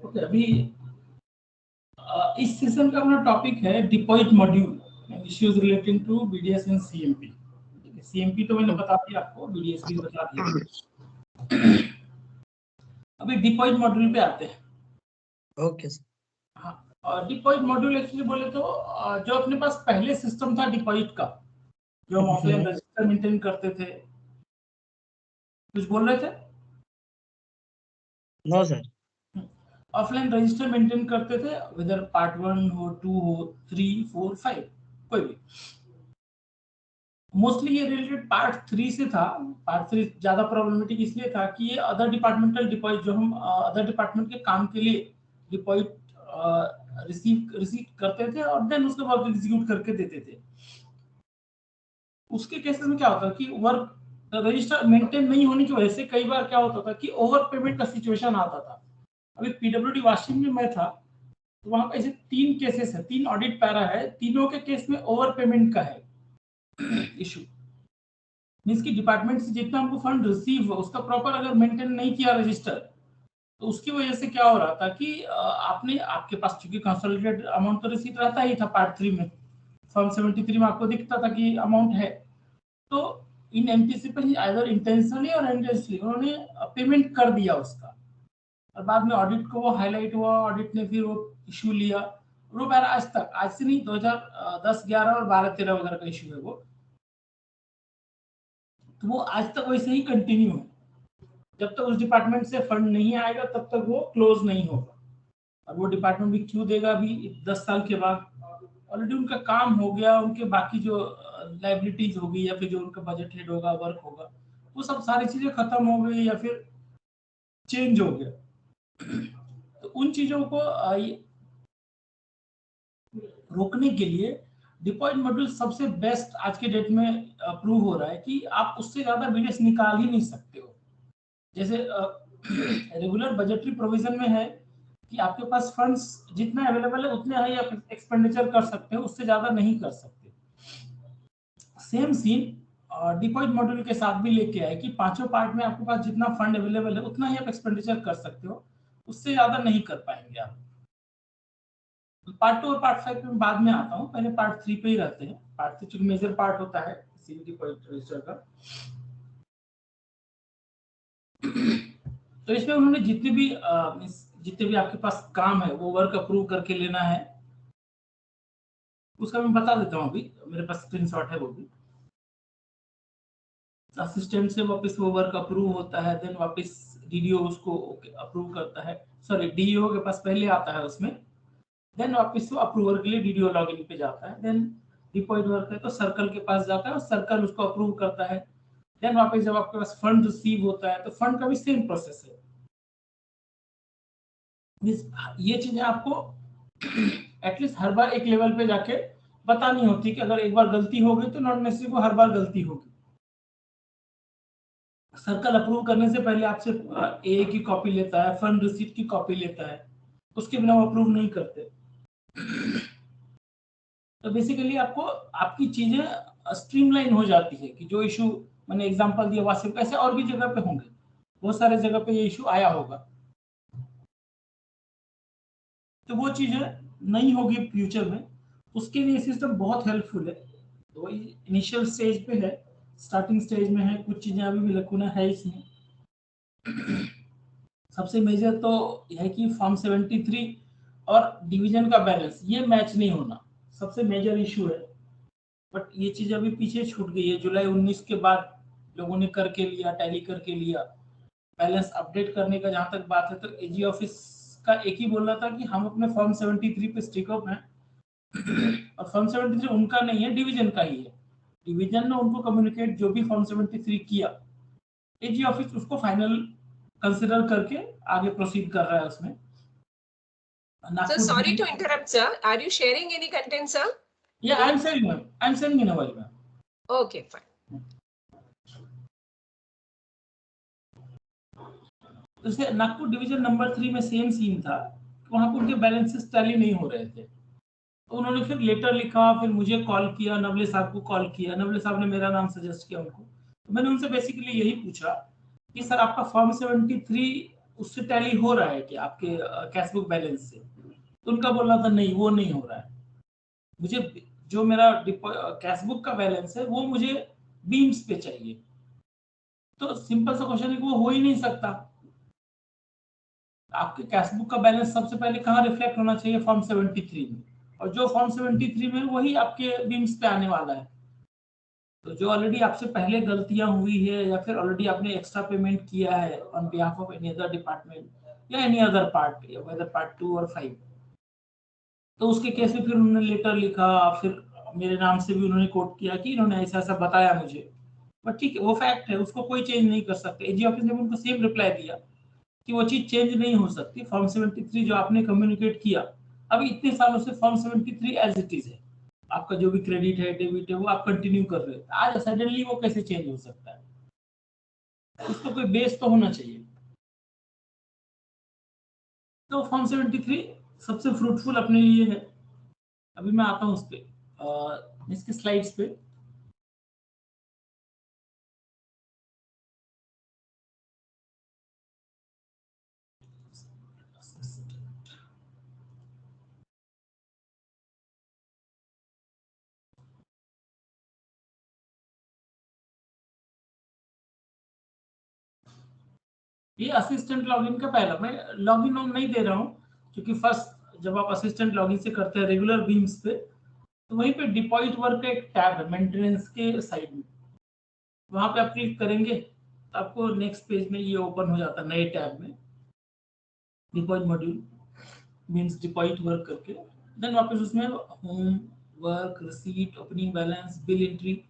Okay, अभी इस session का अपना टॉपिक है deposit module issues relating to BDS and CMP. CMP तो मैंने बता दिया आपको, बीडीएस भी बता दिया। अभी डिपॉजिट मॉड्यूल पे आते हैं। Okay sir. हाँ, और डिपॉजिट मॉड्यूल एक्चुअली बोले तो जो अपने पास पहले सिस्टम था डिपॉजिट का, जो हम ऑफलाइन रजिस्टर मेंटेन करते थे। कुछ बोल रहे थे? No sir. Offline register maintain करते थे, वेदर पार्ट 1 हो, 2 हो, 3, 4, 5, कोई भी। मोस्टली ये रिलेटेड पार्ट 3 से था। पार्ट 3 ज्यादा प्रॉब्लमेटिक इसलिए था कि ये अदर डिपार्टमेंटल डिपॉजिट, जो हम अदर डिपार्टमेंट के काम के लिए डिपॉजिट रिसीव करते थे और देन उसके बाद एग्जीक्यूट करके देते थे। उसके केसेस में क्या होता है कि वर्क रजिस्टर मेंटेन नहीं होने की वजह से कई बार क्या होता था कि ओवर पेमेंट का सिचुएशन आता था। अभी पीडब्ल्यूडी वाशिंग में मैं था, तो वहां पर ऐसे 3 केसेस है, 3 ऑडिट पैरा है, तीनों के केस में ओवर पेमेंट का है इशू। मींस कि डिपार्टमेंट से जितना हमको फंड रिसीव हो उसका प्रॉपर अगर मेंटेन नहीं किया रजिस्टर, तो उसकी वजह से क्या हो रहा था कि आपने आपके पास चूंकि कंसोलिडेटेड अमाउंट तो रिसीव रहता ही था पार्ट 3 में, फॉर्म 73 में आपको दिखता था कि अमाउंट है, तो इन एंटीसिपेशन आइदर इंटेंशनली और अनइंटेंशनली उन्होंने पेमेंट कर दिया उसका, और बाद में ऑडिट को वो हाईलाइट हुआ, ऑडिट ने फिर वो इशू लिया। वो पैरा आज तक, आज से नहीं, 2010, 11 और 12, 13 वगैरह का इशू है वो, तो वो आज तक वैसे ही कंटिन्यू है। जब तक उस डिपार्टमेंट से फंड नहीं आएगा तब तक वो क्लोज नहीं होगा। और वो डिपार्टमेंट भी क्यों देगा अभी 10 साल के बाद? ऑलरेडी उनका काम हो गया, उनके बाकी जो लाइबिलिटीज होगी या फिर जो उनका बजट हेड होगा, वर्क होगा, वो सब सारी चीजें खत्म हो गई या फिर चेंज हो गया। तो उन चीजों को रोकने के लिए डिपॉजिट मॉड्यूल सबसे बेस्ट आज के डेट में प्रूव हो रहा है कि आप उससे ज्यादा बीडीएस निकाल ही नहीं सकते हो। जैसे रेगुलर बजटरी प्रोविजन में है कि आपके पास फंड्स जितना अवेलेबल है उतने ही आप एक्सपेंडिचर कर सकते हो, उससे ज्यादा नहीं कर सकते। सेम सीन डिपॉजिट मॉड्यूल के साथ भी लेके आए कि पांचों पार्ट में आपके पास जितना फंड अवेलेबल है उतना ही आप एक्सपेंडिचर कर सकते हो, उससे ज्यादा नहीं कर पाएंगे आप। पार्ट 2 और पार्ट 5 में बाद में आता हूँ, पहले पार्ट 3 पे ही रहते हैं। पार्ट 3 चूंकि मेजर पार्ट होता है सीवीडी डिपॉजिट रजिस्टर का। तो इसमें उन्होंने जितने भी आपके पास काम है वो वर्क अप्रूव करके लेना है। उसका मैं बता देता हूँ, अभी मेरे पास स्क्रीनशॉट है वो भी। असिस्टेंट से वापस वो वर्क अप्रूव होता है, देन वापस डीडीओ उसको अप्रूव करता है, सॉरी डीईओ के पास पहले आता है उसमें, देन वापस वो अप्रूवल के लिए डीडीओ लॉगिन पे जाता है, देन डिपॉजिट वर्क है तो सर्कल के पास जाता है और सर्कल उसको अप्रूव करता है। देन वापस जब आपके पास फंड रिसीव होता है तो फंड का भी सेम प्रोसेस है। ये चीजें आपको एटलीस्ट हर बार एक लेवल पे जाके बतानी होती है कि अगर एक बार गलती हो गई तो नॉट नेसेसरी को हर बार गलती होगी। सर्कल अप्रूव करने से पहले आपसे ए की कॉपी लेता है, फंड रिसीट की कॉपी लेता है, उसके बिना वो अप्रूव नहीं करते। तो बेसिकली आपको आपकी चीजें स्ट्रीमलाइन हो जाती है कि जो इशू मैंने एग्जांपल दिया वासिफ, ऐसे और भी जगह पे होंगे, बहुत सारे जगह पे ये इशू आया होगा, तो वो चीजें नहीं होगी फ्यूचर में। उसके लिए सिस्टम बहुत हेल्पफुल है। तो इनिशियल स्टेज पे है, स्टार्टिंग स्टेज में है, कुछ चीजें अभी भी लकुना है इसमें। सबसे मेजर तो यह है कि फॉर्म 73 और डिवीजन का बैलेंस ये मैच नहीं होना सबसे मेजर इशू है। बट ये चीज अभी पीछे छूट गई है, जुलाई 19 के बाद लोगों ने करके लिया, टैली करके लिया। बैलेंस अपडेट करने का जहां तक बात है तो एजी ऑफिस का एक ही बोलना था कि हम अपने फॉर्म 73 पे स्टिक अप हैं, और फॉर्म 73 उनका नहीं है, डिवीजन का ही है। डिवीजन ने उनको कम्युनिकेट जो भी फॉर्म 73 किया, एजी ऑफिस उसको फाइनल कंसिडर करके आगे प्रोसीड कर रहा है उसमें। Sir, sorry to interrupt, sir. Are you sharing any content, sir? Yeah, I'm sharing, ma'am. I'm sending in a while, ma'am. Okay, fine. जैसे नागपुर डिवीजन नंबर 3 में सेम सीन था, वहां पर उनके बैलेंसेस टैली नहीं हो रहे थे, तो उन्होंने फिर लेटर लिखा, फिर मुझे कॉल किया, नवले साहब को कॉल किया, नवले साहब ने मेरा नाम सजेस्ट किया उनको। तो मैंने उनसे बेसिकली यही पूछा कि सर आपका फॉर्म 73 उससे टैली हो रहा है कि आपके कैश बुक बैलेंस से, तो उनका बोलना था नहीं वो नहीं हो रहा है, मुझे जो मेरा कैश बुक का बैलेंस है वो मुझे बीम्स पे चाहिए। तो सिंपल सा क्वेश्चन है कि वो हो ही नहीं सकता। आपके कैश बुक का बैलेंस सबसे पहले कहाँ रिफ्लेक्ट होना चाहिए? फॉर्म 73 में, और जो फॉर्म 73 में वही आपके बीम्स पे आने वाला है। तो जो ऑलरेडी आपसे पहले गलतियां हुई है या फिर ऑलरेडी आपने एक्स्ट्रा पेमेंट किया है on behalf of any other department या any other part, whether part 2 और 5, तो उसके केस में फिर उन्होंने लेटर लिखा, फिर मेरे नाम से भी उन्होंने कोट किया कि इन्होंने ऐसा ऐसा बताया मुझे। बट ठीक है, वो फैक्ट है, उसको कोई चेंज नहीं कर सकते। एजी ऑफिस ने उनको सेम रिप्लाई दिया कि वो चीज चेंज नहीं हो सकती। फॉर्म 73 जो आपने कम्युनिकेट किया, अभी इतने सालों से फॉर्म 73 एज इट इज है, आपका जो भी क्रेडिट है डेबिट है वो आप कंटिन्यू कर रहे हो। आज सडनली वो कैसे चेंज हो सकता है? उसको कोई बेस तो होना चाहिए। तो फॉर्म 73 सबसे फ्रूटफुल अपने लिए है। अभी मैं आता हूँ उस पे, इसके स्लाइड्स पे। ये असिस्टेंट लॉगिन का पहला, मैं लॉगिन नाम नहीं दे रहा हूँ क्योंकि फर्स्ट जब आप असिस्टेंट लॉगिन से करते हैं रेगुलर बीम्स पे, तो वहीं पे डिपॉजिट वर्क का एक टैब है मेंटेनेंस के साइड में, वहां पे आप क्लिक करेंगे तो आपको नेक्स्ट पेज में ये ओपन हो जाता है नए टैब में, deposit module means deposit work करके। देन वापस उसमें home work, receipt, opening balance, bill entry.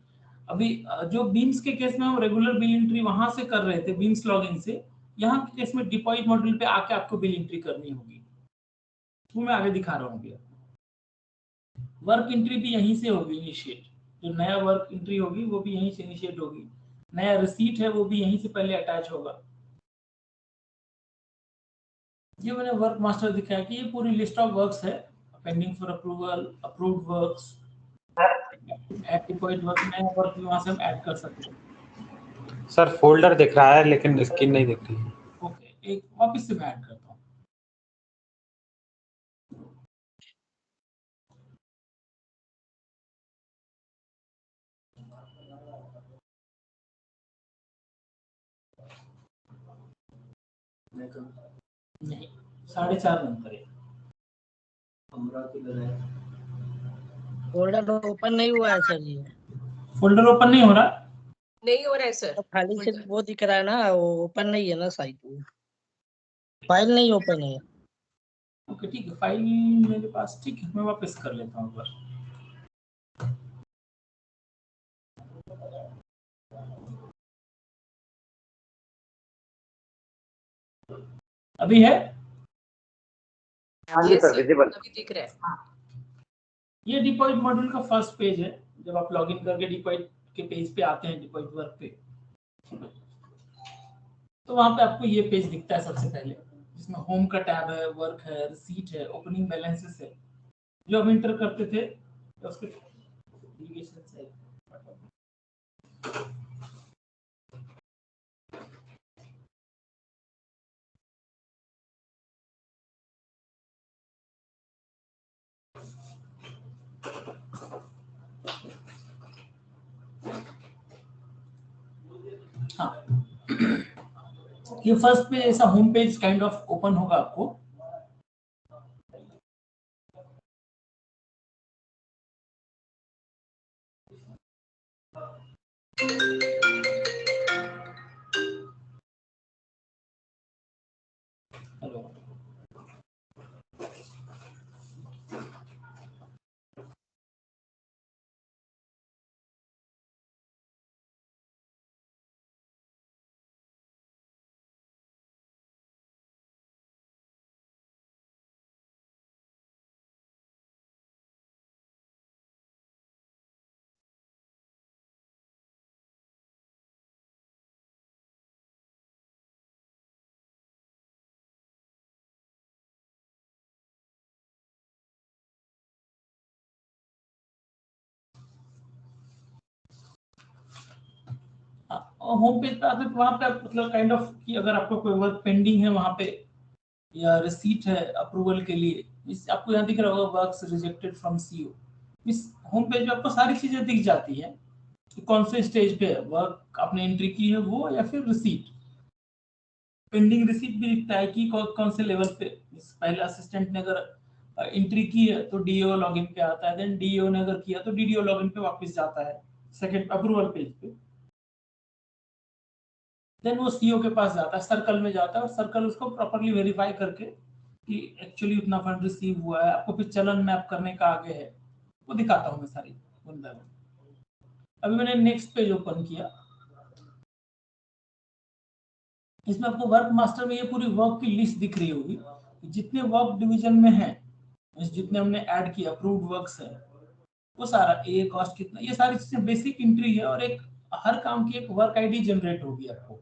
अभी जो बीम्स के केस में हम रेगुलर बिल एंट्री वहां से कर रहे थे बीम्स लॉगिन से, यहाँ के केस में डिपॉजिट मॉड्यूल पे आके आपको बिल एंट्री करनी होगी, वो मैं आगे दिखा रहा हूँ अभी। वर्क एंट्री भी यहीं से होगी इनिशिएट, जो नया वर्क एंट्री होगी वो भी यहीं से इनिशिएट होगी, नया रिसीट है वो भी यहीं से पहले अटैच होगा। ये मैंने वर्क मास्टर दिखाया कि ये पूरी लिस्ट ऑफ वर्क्स है, pending for approval, approved works, add deposit work, नया वर्क भी वहां से हम ऐड कर सकते हैं। सर फोल्डर दिख रहा है लेकिन स्क्रीन नहीं दिख रही है। ओके, एक वापस से मैं ऐड करता हूँ। नहीं, 4.5 नंबर है। फोल्डर ओपन नहीं हुआ है सर जी। फोल्डर ओपन नहीं हो रहा? नहीं हो रहा है सर। तो खाली से वो दिख रहा है ना, वो ओपन नहीं है ना साइट, फाइल नहीं ओपन है। ओके ठीक है, फाइल मेरे पास, ठीक है मैं वापस कर लेता हूँ एक बार। अभी है? हाँ जी सर, विजिबल। अभी दिख रहा है। ये डिपॉजिट मॉड्यूल का फर्स्ट पेज है। जब आप लॉगिन करके डिपॉजिट के पेज पे आते हैं, डिपॉजिट वर्क पे, तो वहां पे आपको ये पेज दिखता है सबसे पहले, जिसमें होम का टैब है, वर्क है, रिसीट है, ओपनिंग बैलेंसेस है, जो हम इंटर करते थे उसके deviations है। हाँ, ये फर्स्ट पेज ऐसा home page kind of open होगा आपको। हेलो, और होम पेज पे आते तो वहाँ पे मतलब काइंड ऑफ कि अगर आपको कोई वर्क पेंडिंग है वहाँ पे या रिसीट है अप्रूवल के लिए, इस आपको यहाँ दिख रहा होगा वर्क्स रिजेक्टेड फ्रॉम सीईओ। इस होम पेज पे आपको सारी चीजें दिख जाती है कि कौन से स्टेज पे वर्क आपने एंट्री की है वो, या फिर रिसीट। पेंडिंग रिसीट भी दिखता है कि कौन से लेवल पे पहले असिस्टेंट ने अगर एंट्री की है तो डीओ लॉगिन पे आता है, देन डीओ ने अगर किया तो डीडीओ लॉगिन पे वापस जाता है सेकंड अप्रूवल पेज पे, देन वो सीईओ के पास जाता है, सर्कल में जाता है और सर्कल उसको प्रॉपर्ली वेरीफाई करके कि एक्चुअली उतना फंड रिसीव हुआ है, आपको फिर चलन मैप करने का आगे है, वो दिखाता हूँ मैं सारी बंदा। अभी मैंने नेक्स्ट पेज ओपन किया, इसमें आपको वर्क मास्टर में ये पूरी वर्क की लिस्ट दिख रही होगी, जितने वर्क डिवीजन में है, जितने हमने ऐड किया अप्रूव्ड वर्क्स है, वो सारा ए कॉस्ट कितना, ये सारी चीजें बेसिक एंट्री है। और एक हर काम की एक वर्क आईडी जनरेट होगी आपको।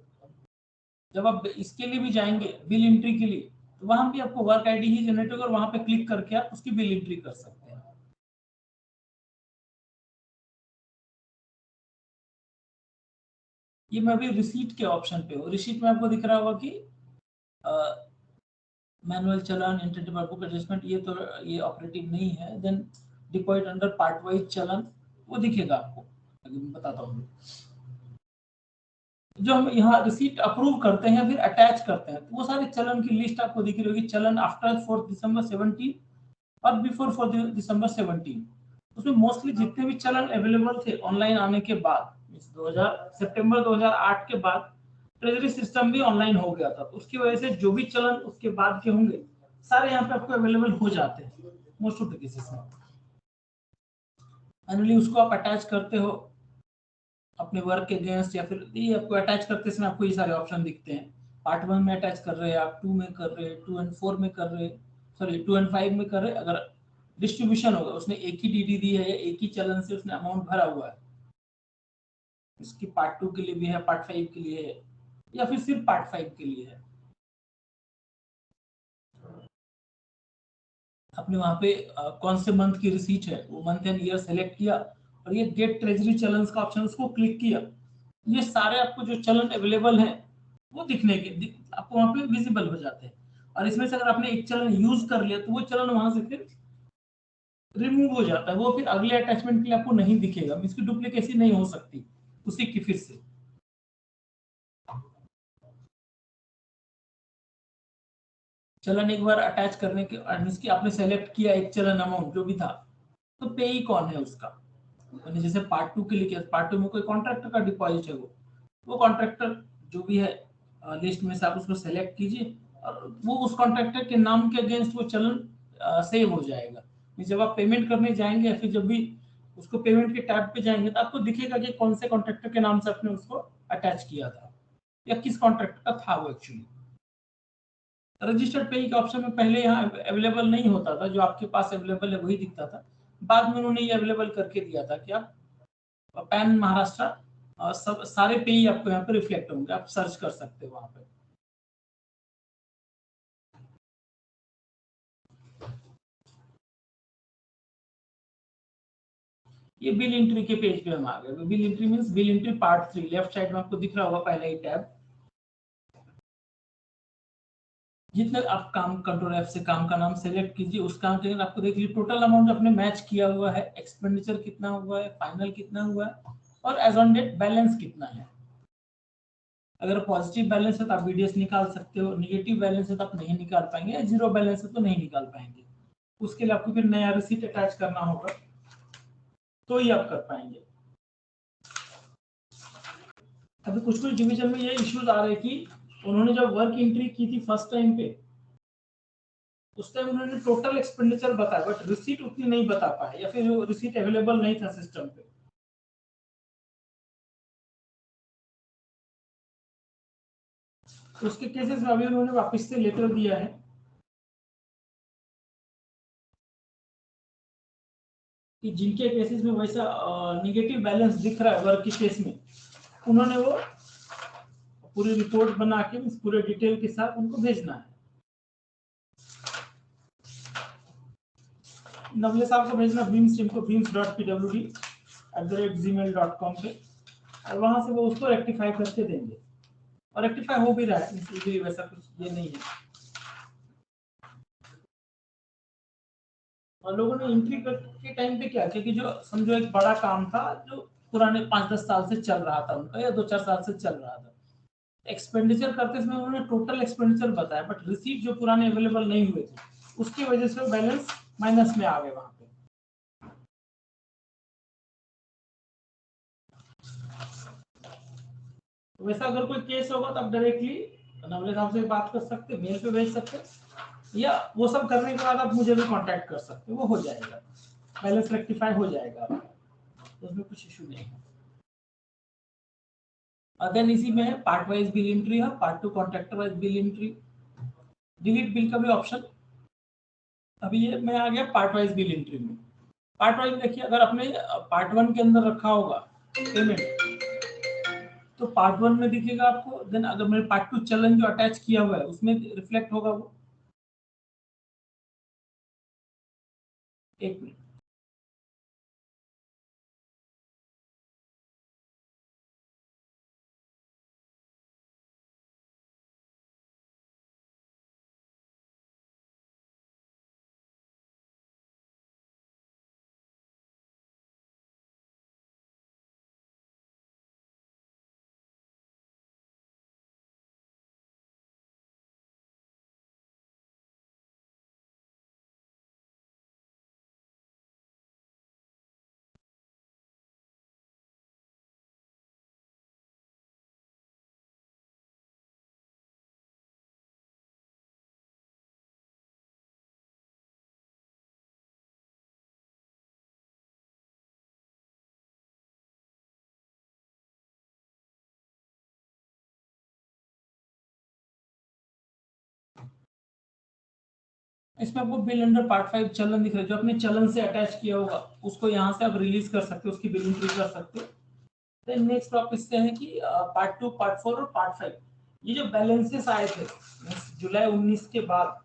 जब आप इसके लिए भी जाएंगे बिल एंट्री के लिए, तो वहां भी आपको वर्क आईडी ही जनरेट होगा और वहां पे क्लिक करके आप उसकी बिल एंट्री कर सकते हैं। ये मैं अभी रिसीट के ऑप्शन पे हूँ। रिसीट में आपको दिख रहा होगा कि मैनुअल चलन, इंटरनेट बुक एडजस्टमेंट, ये तो ये ऑपरेटिव नहीं है। Then deposit under part wise चलन, वो दिखेगा आपको, मैं बताता हूँ। जो हम यहाँ रिसीट अप्रूव करते हैं फिर अटैच करते हैं, तो वो सारे चलन की लिस्ट आपको दिख रही होगी। चलन आफ्टर 4 दिसंबर 17 और बिफोर 4 दिसंबर 17, उसमें मोस्टली जितने भी चलन अवेलेबल थे ऑनलाइन आने के बाद, 2000 सितंबर 2008 के बाद ट्रेजरी सिस्टम भी ऑनलाइन हो गया था, तो उसकी वजह से जो भी चलन उसके बाद के होंगे सारे यहाँ पे आपको अवेलेबल हो जाते हैं मोस्ट ऑफ द केसेस में। फाइनली उसको आप अटैच करते हो अपने वर्क के अगेंस्ट, या फिर ये आपको अटैच करते समय आपको ये सारे ऑप्शन दिखते हैं। पार्ट 1 में अटैच कर रहे हैं आप, 2 में कर रहे हैं, 2 एंड 4 में कर रहे हैं, सॉरी 2 एंड 5 में कर रहे हैं। अगर डिस्ट्रीब्यूशन होगा, उसने एक ही डीडी दी है या एक ही चलन से उसने अमाउंट भरा हुआ है, इसकी पार्ट 2 के लिए भी है, पार्ट 5 के लिए है, या फिर सिर्फ पार्ट 5 के लिए है। आपने वहां पे कौन से मंथ की रिसीट है वो मंथ एंड ईयर सेलेक्ट किया और ये गेट ट्रेजरी चलन्स का ऑप्शन उसको क्लिक किया, ये सारे आपको जो चलन अवेलेबल हैं वो दिखने के आपको वहां पे विजिबल हो जाते हैं। और इसमें से अगर आपने एक चलन यूज कर लिया तो वो चलन वहां से फिर रिमूव हो जाता है, वो फिर अगले अटैचमेंट के लिए आपको नहीं दिखेगा, इसकी डुप्लीकेसी नहीं हो सकती उसी की फिर से। चलन एक बार अटैच करने के इसकी आपने सेलेक्ट किया एक चलन अमाउंट जो भी था, तो पेई कौन है उसका, मैंने जैसे पार्ट 2 के लिए किया, पार्ट 2 में कोई कॉन्ट्रैक्टर का डिपॉजिट है, वो कॉन्ट्रैक्टर जो भी है लिस्ट में से आप उसको सेलेक्ट कीजिए और वो उस कॉन्ट्रैक्टर के नाम के अगेंस्ट वो चलन सेव हो जाएगा। जब आप पेमेंट करने जाएंगे या फिर जब भी उसको पेमेंट के टैब पे जाएंगे तो आपको दिखेगा कि कौन से कॉन्ट्रैक्टर के नाम से आपने उसको अटैच किया था या किस कॉन्ट्रैक्टर का था वो एक्चुअली। रजिस्टर्ड पे के ऑप्शन में पहले यहाँ अवेलेबल नहीं होता था, जो आपके पास अवेलेबल है वही दिखता था, बाद में उन्होंने ये अवेलेबल करके दिया था कि आप पैन महाराष्ट्र सब सारे पे ही आपको यहाँ पे रिफ्लेक्ट होंगे, आप सर्च कर सकते हो वहां पे। ये बिल एंट्री के पेज पे हम आ गए। Bill entry means bill entry part 3, left side में आपको दिख रहा होगा पहले ही टैब। जितने आप काम कंट्रोल एफ से काम का नाम सेलेक्ट कीजिए, उस काम के आपको देख लीजिए टोटल अमाउंट आपने मैच किया हुआ है, एक्सपेंडिचर कितना हुआ है, फाइनल कितना हुआ है और एज ऑन डेट बैलेंस कितना है। अगर पॉजिटिव बैलेंस है तो आप बीडीएस निकाल सकते हो, निगेटिव बैलेंस है तो आप नहीं निकाल पाएंगे, या जीरो बैलेंस है तो नहीं निकाल पाएंगे। उसके लिए आपको फिर नया रिसीट अटैच करना होगा तो ही आप कर पाएंगे। अभी कुछ डिवीजन में ये इश्यूज आ रहे कि उन्होंने जब वर्क एंट्री की थी फर्स्ट टाइम पे, उस टाइम उन्होंने टोटल एक्सपेंडिचर बताया बट रिसीट उतनी नहीं बता पाए, या फिर वो रिसीट अवेलेबल नहीं था सिस्टम पे। तो उसके केसेस में अभी उन्होंने वापस से लेटर दिया है कि जिनके केसेस में वैसा नेगेटिव बैलेंस दिख रहा है वर्क के केस में, उन्होंने वो पूरी रिपोर्ट बना के पूरे डिटेल के साथ उनको भेजना है। नवले साहब को भेजना बीम्स टीम को beams.pwd@gmail.com पे। और वहां से वो उसको रेक्टिफाई करके देंगे, और रेक्टिफाई हो भी रहा है, इसलिए वैसा कुछ ये नहीं है। और लोगों ने एंट्री के टाइम पे क्या किया कि जो समझो एक बड़ा काम था जो पुराने 5-10 साल से चल रहा था उनका, या 2-4 साल से चल रहा था, एक्सपेंडिचर करते समय उन्होंने टोटल एक्सपेंडिचर बताया, बट रिसीट जो पुराने अवेलेबल नहीं हुए थे उसकी वजह से बैलेंस माइनस में आ गए वहां पे। तो वैसा अगर कोई केस होगा तो आप डायरेक्टली नवले साहब से बात कर सकते, मेल पे भेज सकते, या वो सब करने के बाद आप मुझे भी कांटेक्ट कर सकते, वो हो जाएगा, बैलेंस रेक्टिफाई हो जाएगा, तो उसमें कुछ इशू नहीं है। देन इसी में है पार्ट वाइज बिल एंट्री है, part 2 contractor wise bill entry, delete bill का भी ऑप्शन। अभी ये मैं आ गया पार्ट वाइज बिल एंट्री में। पार्ट वाइज देखिए, अगर आपने पार्ट 1 के अंदर रखा होगा पेमेंट तो पार्ट 1 में दिखेगा आपको, देन अगर मैंने पार्ट 2 चलन जो अटैच किया हुआ है उसमें रिफ्लेक्ट होगा वो। एक मिनट, इसमें आपको बिल अंडर पार्ट 5 चलन दिख रहा है, जो अपने चलन से अटैच किया होगा उसको यहाँ से आप रिलीज कर सकते हो, उसकी बिल एंट्री कर सकते हो। देन नेक्स्ट टॉपिक से है कि पार्ट 2, पार्ट 4 और पार्ट 5, ये जो बैलेंसेस आए थे जुलाई 19 के बाद,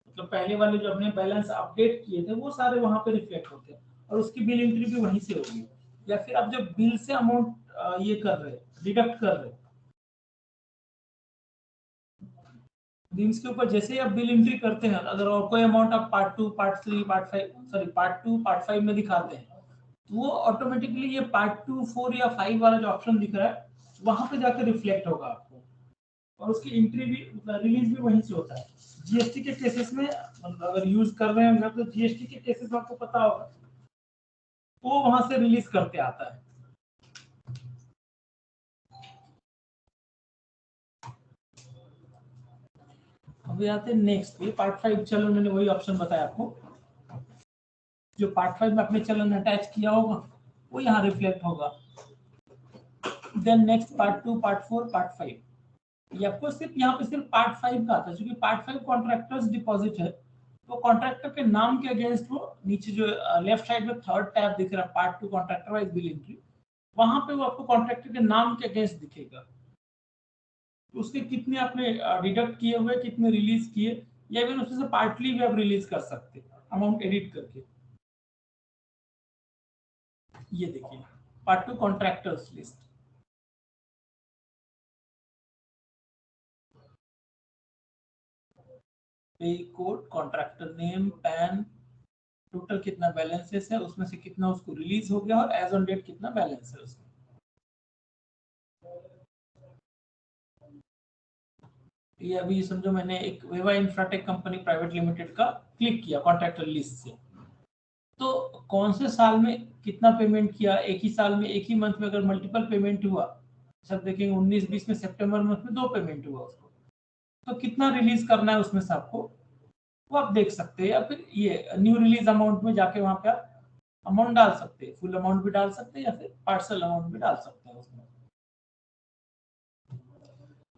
मतलब पहले वाले जो अपने बैलेंस अपडेट किए थे वो सारे वहां पे रिफ्लेक्ट होते हैं, और उसकी बिल एंट्री भी वहीं से होगी। या फिर आप जब बिल से अमाउंट ये कर रहे डिडक्ट कर रहे बिल्स के ऊपर, जैसे ही आप बिल एंट्री करते हैं, अगर और कोई अमाउंट आप part 2, part 3, part 5, sorry part 2, part 5 में दिखाते हैं, तो वो ऑटोमेटिकली ये पार्ट 2, 4 या 5 वाला जो ऑप्शन दिख रहा है वहां पे जाकर रिफ्लेक्ट होगा आपको, और उसकी एंट्री भी रिलीज भी वहीं से होता है। जीएसटी के केसेस में मतलब अगर यूज कर रहे हैं तो जीएसटी के केसेस में आपको पता होगा वो वहां से रिलीज करते आता है। अभी आते हैं नेक्स्ट पे पार्ट 5 चलन, मैंने वही ऑप्शन बताया आपको, जो पार्ट 5 में अपने चलन अटैच किया होगा वो यहाँ रिफ्लेक्ट होगा। Then next part 2, part 4, part 5, ये आपको सिर्फ यहाँ पे सिर्फ पार्ट 5 का आता है, क्योंकि पार्ट 5 कॉन्ट्रैक्टर्स डिपॉजिट है, तो कॉन्ट्रैक्टर के नाम के अगेंस्ट वो नीचे जो लेफ्ट साइड में थर्ड टैब दिख रहा है part 2 contractor wise bill entry, वहां पे वो आपको कॉन्ट्रैक्टर के नाम के अगेंस्ट दिखेगा, उसके कितने आपने डिडक्ट किए हुए, कितने रिलीज किए, या इवन उसमें से पार्टली भी आप रिलीज कर सकते हैं अमाउंट एडिट करके। ये देखिए पार्ट 2 कॉन्ट्रैक्टर्स लिस्ट, पे code, contractor name, pan, total कितना बैलेंसेस है, उसमें से कितना उसको रिलीज हो गया, और एज ऑन डेट कितना बैलेंस है उसमें। ये अभी समझो मैंने एक वेवा इंफ्राटेक कंपनी प्राइवेट लिमिटेड का क्लिक किया कॉन्ट्रैक्टर लिस्ट से, तो कौन से साल में कितना पेमेंट किया, एक ही साल में एक ही मंथ में अगर मल्टीपल पेमेंट हुआ, सब देखेंगे 19-20 में सितंबर मंथ में 2 पेमेंट हुआ उसको, तो कितना रिलीज करना है उसमें से आपको वो आप देख सकते हैं, या फिर ये न्यू रिलीज अमाउंट में जाके वहां पे आप अमाउंट डाल सकते हैं, फुल अमाउंट भी डाल सकते हैं या फिर पार्सल अमाउंट भी डाल सकते हैं उसमें।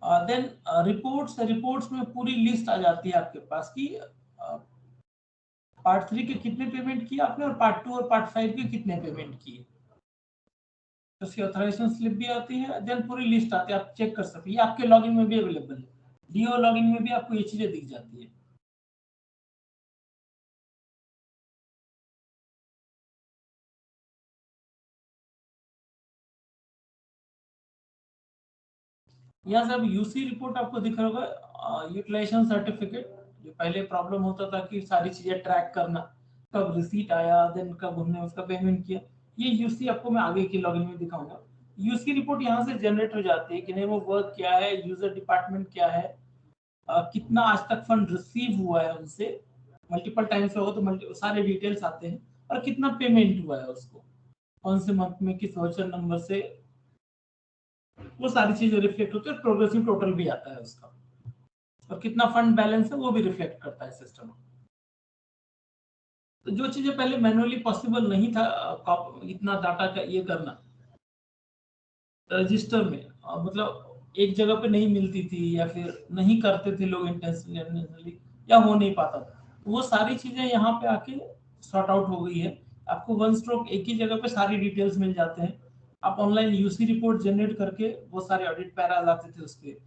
देन रिपोर्ट्स में पूरी लिस्ट आ जाती है आपके पास कि पार्ट 3 के कितने पेमेंट किए आपने, और पार्ट 2 और पार्ट 5 के कितने पेमेंट किए, तो उसकी ऑथराइजेशन स्लिप भी आती है, देन पूरी लिस्ट आती है, आप चेक कर सकते हैं, ये आपके लॉगिन में भी अवेलेबल है, डीओ लॉगिन में भी आपको ये चीजें दिख जाती है। यहाँ से अब यूसी रिपोर्ट आपको दिख रहा होगा, यूटिलाइजेशन सर्टिफिकेट। जो पहले प्रॉब्लम होता था कि सारी चीजें ट्रैक करना, कब रिसीट आया, देन कब हमने उसका पेमेंट किया, ये यूसी आपको मैं आगे की लॉगिन में दिखाऊंगा। यूसी रिपोर्ट यहाँ से जनरेट हो जाती है कि नेम ऑफ वर्क क्या है, यूजर डिपार्टमेंट क्या है, कितना आज तक फंड रिसीव हुआ है उनसे, मल्टीपल टाइम्स से हो तो सारे डिटेल्स आते हैं, और कितना पेमेंट हुआ है उसको, कौन से मंथ में किस वाउचर नंबर से, वो सारी चीजें रिफ्लेक्ट होती है। प्रोग्रेसिव टोटल भी आता है उसका, और कितना फंड बैलेंस है वो भी रिफ्लेक्ट करता है सिस्टम। तो जो चीजें पहले मैनुअली पॉसिबल नहीं था इतना डाटा का ये करना रजिस्टर में, मतलब एक जगह पे नहीं मिलती थी, या फिर नहीं करते थे लोग इंटेंशनली, या हो नहीं पाता था, वो सारी चीजें यहाँ पे आके सॉर्ट आउट हो गई है। आपको वन स्ट्रोक एक ही जगह पे सारी डिटेल्स मिल जाते हैं। आप ऑनलाइन यूसी रिपोर्ट जनरेट करके वो सारे ऑडिट पैराज आते थे उसके,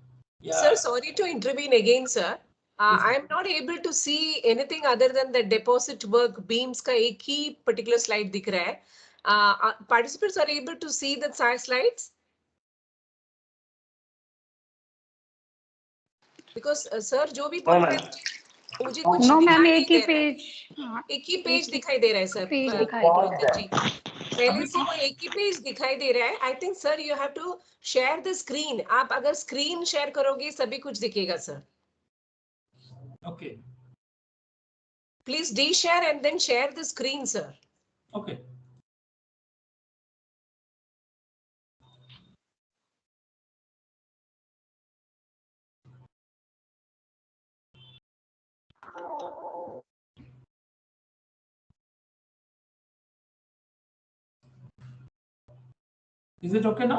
या Sir, sorry to intervene again, sir. I am not able to see anything other than the deposit work beams का एक ही particular slide दिख रहा है. Participants are able to see the slides? Because sir जो भी बोल रहे हैं मुझे कुछ नो मैम, दिखाई एक ही नहीं दे रहा है. पेज एक ही पेज दिखाई दे रहा है सर. पेज दिखाई दे रहा है। जी पहले से वो एक ही पेज दिखाई दे रहा है. I think sir you have to share the screen. आप अगर स्क्रीन शेयर करोगे सभी कुछ दिखेगा sir. Okay please de share and then share the screen sir. Okay. Is it okay now?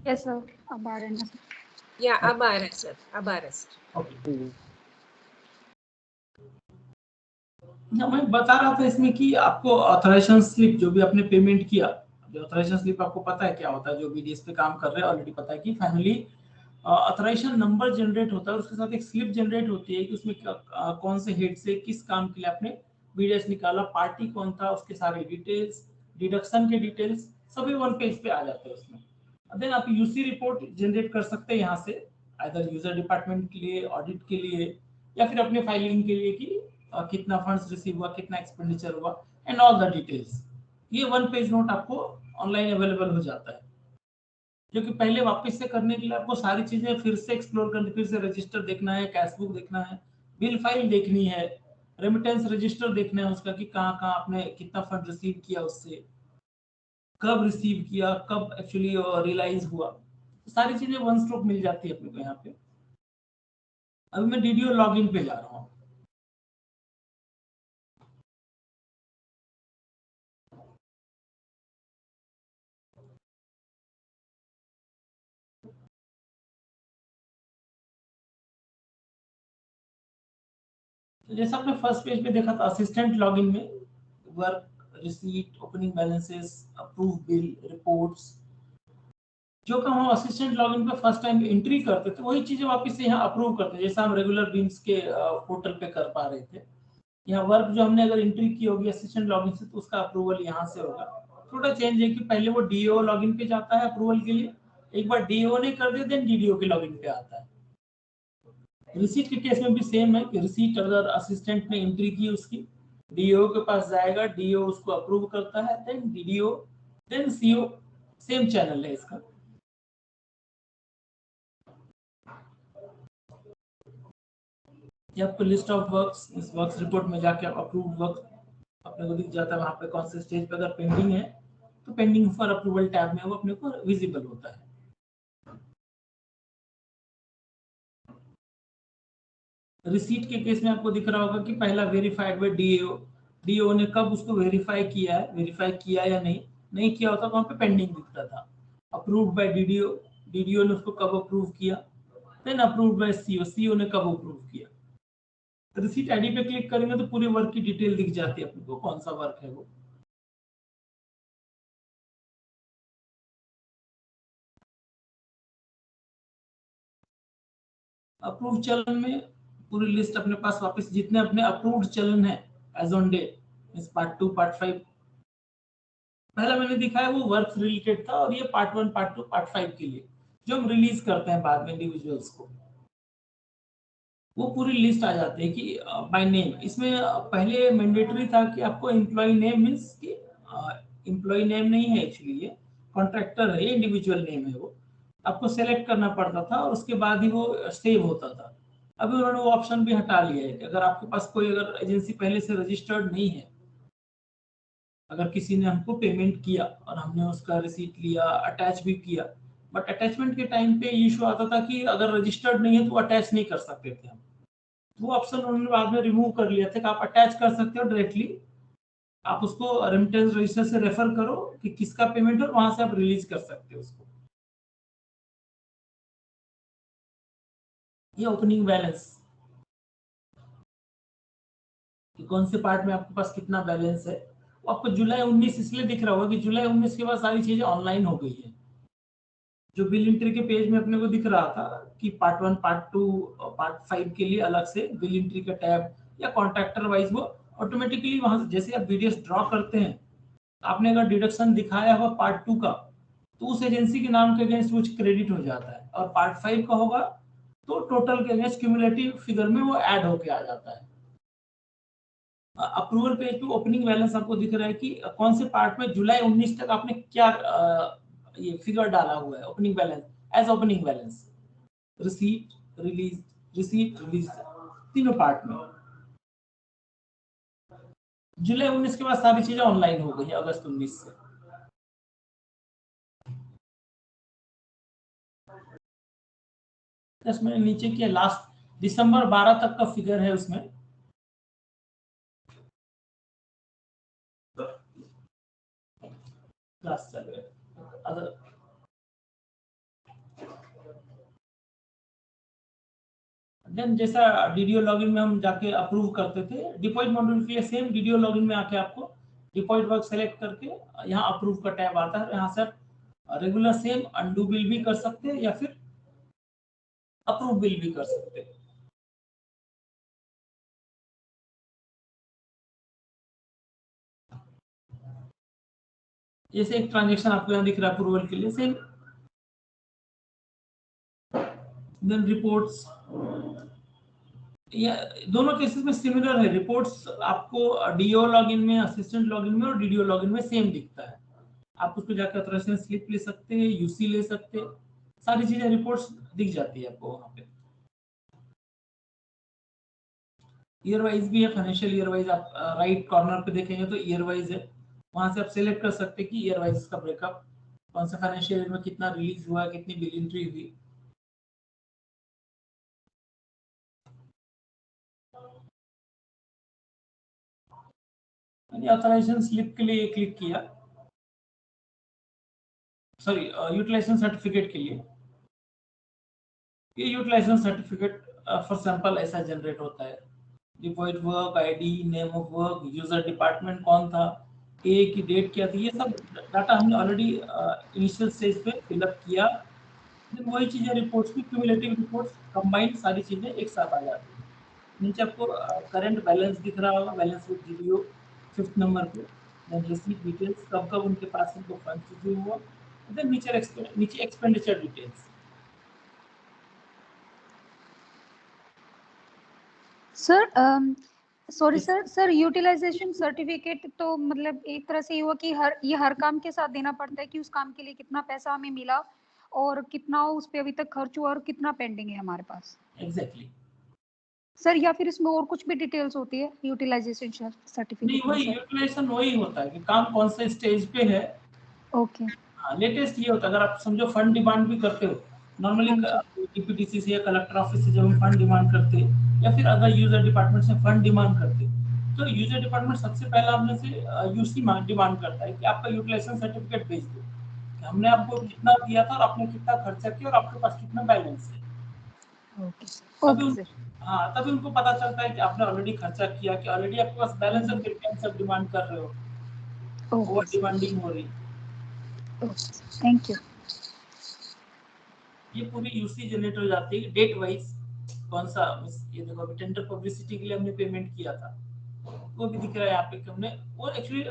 Yes sir, अब आ रहे हैं। या अब आ रहा है सर, अब आ रहा है सर. Okay. मैं बता रहा था इसमें कि आपको ऑथराइजेशन स्लिप जो भी आपने पेमेंट किया, जो ऑथराइजेशन स्लिप आपको पता है क्या होता है, जो बीडीएस पे काम कर रहे हैं ऑलरेडी पता है कि फाइनली ऑथराइजेशन नंबर जनरेट होता है, उसके साथ एक स्लिप जनरेट होती है कि उसमें कौन से हेड से किस काम के लिए आपने बीडीएस निकाला, पार्टी कौन था, उसके सारे डिटेल्स, डिडक्शन के डिटेल्स सभी वन पेज पे आ जाते हैं उसमें। देन आप यूसी रिपोर्ट जनरेट कर सकते हैं यहाँ से, आइदर यूजर डिपार्टमेंट के लिए, ऑडिट के लिए, या फिर अपने फाइलिंग के लिए कि कितना फंड्स रिसीव हुआ, कितना एक्सपेंडिचर हुआ, एंड ऑल द डिटेल्स। ये वन पेज नोट आपको ऑनलाइन अवेलेबल हो जाता है, जो कि पहले वापस से करने के लिए आपको सारी चीजें फिर से एक्सप्लोर करनी, फिर से रजिस्टर देखना है, कैश बुक देखना है, बिल फाइल देखनी है, रेमिटेंस रजिस्टर देखना है उसका कि कहाँ कहाँ आपने कितना फंड रिसीव किया, उससे कब रिसीव किया, कब एक्चुअली रियलाइज हुआ, सारी चीजें वन स्ट्रोक मिल जाती है अपने को यहाँ पे। अभी मैं डीडीओ लॉगिन पे जा रहा हूँ। तो जैसा आपने फर्स्ट पेज पे देखा था, असिस्टेंट लॉगिन में work, receipt, opening balances, approve bill, reports, जो काम हम असिस्टेंट लॉगिन पे फर्स्ट टाइम एंट्री करते थे वही चीजें वापस से यहाँ अप्रूव करते हैं, जैसा हम रेगुलर बीम्स के पोर्टल पे कर पा रहे थे। यहाँ वर्क जो हमने अगर एंट्री की होगी असिस्टेंट लॉगिन से तो उसका अप्रूवल यहाँ से होगा। थोड़ा चेंज है कि पहले वो डीओ लॉगिन पे जाता है अप्रूवल के लिए, एक बार डीओ ने कर दिया देन डीडीओ के लॉगिन पे आता है। रिसीट के केस में भी सेम है कि रिसीट अगर असिस्टेंट ने एंट्री की उसकी डीओ के पास जाएगा, डीओ उसको अप्रूव करता है, then DDO, then CO, same channel है इसका। ये आपको लिस्ट ऑफ वर्क्स, इस वर्क्स रिपोर्ट में जाके अप्रूव्ड वर्क अपने को दिख जाता है, वहां पे कौन से स्टेज पे अगर पेंडिंग है तो पेंडिंग फॉर अप्रूवल टैब में वो अपने को विजिबल होता है। रिसीट के केस में आपको दिख रहा होगा कि पहला वेरीफाइड बाय डीओ, डीओ ने कब उसको वेरीफाई किया है, वेरीफाई किया या नहीं किया होता वहां पे पेंडिंग दिखता था। अप्रूव्ड बाय डीडीओ, डीडीओ ने उसको कब अप्रूव किया, then approved by CO, CO ने कब अप्रूव किया। रिसीट आईडी पे क्लिक करेंगे तो पूरी वर्क की डिटेल दिख जाती है अपने को, कौन सा वर्क है वो। अप्रूव चलन में पूरी लिस्ट अपने पास वापस जितने अपने अप्रूव्ड चलन है एज ऑन डेट, इस पार्ट 2 पार्ट 5 पहला मैंने दिखाया वो वर्क रिलेटेड था, और ये पार्ट 1, पार्ट 2, पार्ट 5 के लिए जो हम रिलीज करते हैं बाद में इंडिविजुअल्स को, वो पूरी लिस्ट आ जाती है कि बाय नेम। इसमें पहले मैंडेटरी था कि आपको एम्प्लॉय नेम मींस कि एम्प्लॉय नेम नहीं है एक्चुअली, ये कॉन्ट्रैक्टर है, ये इंडिविजुअल नेम है, वो आपको सेलेक्ट करना पड़ता था और उसके बाद ही वो सेव होता था। अभी उन्होंने वो ऑप्शन भी हटा लिया है कि अगर आपके पास कोई अगर एजेंसी पहले से रजिस्टर्ड नहीं है, अगर किसी ने हमको पेमेंट किया और हमने उसका रिसीट लिया, अटैच भी किया, बट अटैचमेंट के टाइम पे इशू आता था कि अगर रजिस्टर्ड नहीं है तो अटैच नहीं कर सकते थे हम। वो ऑप्शन उन्होंने बाद में रिमूव कर लिया था कि आप अटैच कर सकते हो डायरेक्टली, आप उसको रेमिटेंस रजिस्टर से रेफर करो कि किसका पेमेंट है और वहां से आप रिलीज कर सकते हो उसको। ये ओपनिंग बैलेंस कि कौन से पार्ट में आपके पास कितना बैलेंस है, वो आपको जुलाई 19 इसलिए दिख रहा होगा कि जुलाई 19 के बाद सारी चीजें ऑनलाइन हो गई है। जो बिल एंट्री के पेज में अपने को दिख रहा था कि पार्ट 1, पार्ट 2, पार्ट 5 के लिए अलग से बिल एंट्री का टैब या कॉन्ट्रैक्टर वाइज, वो ऑटोमेटिकली वहां से जैसे आप बीडीएस ड्रॉ करते हैं, आपने अगर डिडक्शन दिखाया हुआ पार्ट 2 का तो उस एजेंसी के नाम के अगेंस्ट वो क्रेडिट हो जाता है, और पार्ट 5 का होगा तो टोटल के अगेंस्ट क्यूमुलेटिव फिगर में वो ऐड होके आ जाता है। अप्रूवल पेज पे ओपनिंग बैलेंस आपको दिख रहा है कि कौन से पार्ट में जुलाई 19 तक आपने क्या ये फिगर डाला हुआ है, opening balance as opening balance, receipt release तीनों पार्ट में। जुलाई 19 के बाद सारी चीजें ऑनलाइन हो गई है अगस्त 19 से। मैंने नीचे किया लास्ट दिसंबर 12 तक का फिगर है उसमें। क्लास चल रहा है अदर देन जैसा डीडीओ लॉगिन में हम जाके अप्रूव करते थे, डिपॉजिट मॉड्यूल के लिए सेम डीडीओ लॉगिन में आके आपको डिपॉजिट वर्क सेलेक्ट करके यहाँ अप्रूव का टैब आता है, यहाँ से आप रेगुलर सेम अंडू बिल भी कर सकते हैं या फिर अप्रूव बिल भी कर सकते हैं। जैसे एक ट्रांजेक्शन आपको यहाँ दिख रहा है अप्रूवल के लिए सेम, देन रिपोर्ट्स, या दोनों केसेस में सिमिलर है। रिपोर्ट्स आपको डीओ लॉगिन में, असिस्टेंट लॉगिन में और डीडीओ लॉगिन में सेम दिखता है। आप उसको जाकर ऑथराइजेशन स्लिप ले सकते हैं, यूसी ले सकते हैं, सारी चीजें रिपोर्ट्स दिख जाती है आपको वहां पे। ईयर वाइज भी है, फाइनेंशियल ईयर वाइज आप राइट कॉर्नर पे देखेंगे तो ईयर वाइज है, वहां से आप सिलेक्ट कर सकते हैं कि ईयर वाइज का ब्रेकअप कौन सा फाइनेंशियल ईयर में कितना रिलीज हुआ, कितनी बिल एंट्री हुई। मैंने ऑथराइजेशन स्लिप के लिए क्लिक किया, सॉरी यूटिलाइजेशन सर्टिफिकेट के लिए। ये यूटिलाइजेशन सर्टिफिकेट फॉर सैंपल ऐसा जनरेट होता है, deposit work ID, name of work, user department कौन था, ए की डेट क्या थी, ये सब डाटा हमने ऑलरेडी इनिशियल स्टेज पे फिलअप किया। फिर वही चीजें रिपोर्ट्स में क्यूमुलेटिव रिपोर्ट्स कंबाइंड सारी चीजें एक साथ आ जाती हैं। नीचे आपको करंट बैलेंस दिख रहा होगा, balance with GDO 5th number पे, देन रिसीट डिटेल्स, कब कब उनके पास उनको फंड रिसीव हुआ, देन नीचे expenditure details. Sir sorry sir utilization certificate तो मतलब एक तरह से ये हुआ कि हर काम के साथ देना पड़ता है कि उस काम के लिए कितना पैसा हमें मिला और कितना उस पे अभी तक खर्च हुआ और कितना पेंडिंग है हमारे पास। एग्जैक्टली सर या फिर इसमें और कुछ भी डिटेल्स होती है यूटिलाइजेशन नहीं, सर्टिफिकेट में वही सर? यूटिलाइजेशन वही होता है कि काम कौन से स्टेज पे है। ओके। हाँ, लेटेस्ट ये होता है, अगर आप समझो फंड डिमांड भी करते हो नॉर्मली हाँ जी। डीपीटीसी से या कलेक्टर ऑफिस से, जब हम फंड डिमांड करते हैं या फिर अदर यूजर डिपार्टमेंट से फंड डिमांड करते हैं, तो यूजर डिपार्टमेंट सबसे पहला अपने से यूसी डिमांड करता है कि आपका यूटिलाइजेशन सर्टिफिकेट भेज दो, कि हमने आपको ओके कितना दिया था और आपने कितना खर्चा किया और आपके पास कितना बैलेंस है। ओके तभी ओके उन सर। हाँ, तभी उनको पता चलता है कि आपने ऑलरेडी खर्चा किया, कि ऑलरेडी आपके पास बैलेंस है, फिर कैंसिल डिमांड कर रहे हो, ओवर ओके सर। डिमांडिंग हो रही। Okay thank you. ये पूरी यूसी जनरेट हो जाती है डेट वाइज, कौन सा, ये देखो अभी टेंडर पब्लिसिटी के लिए हमने पेमेंट किया था, वो भी दिख रहा है यहाँ पे कि हमने वो एक्चुअली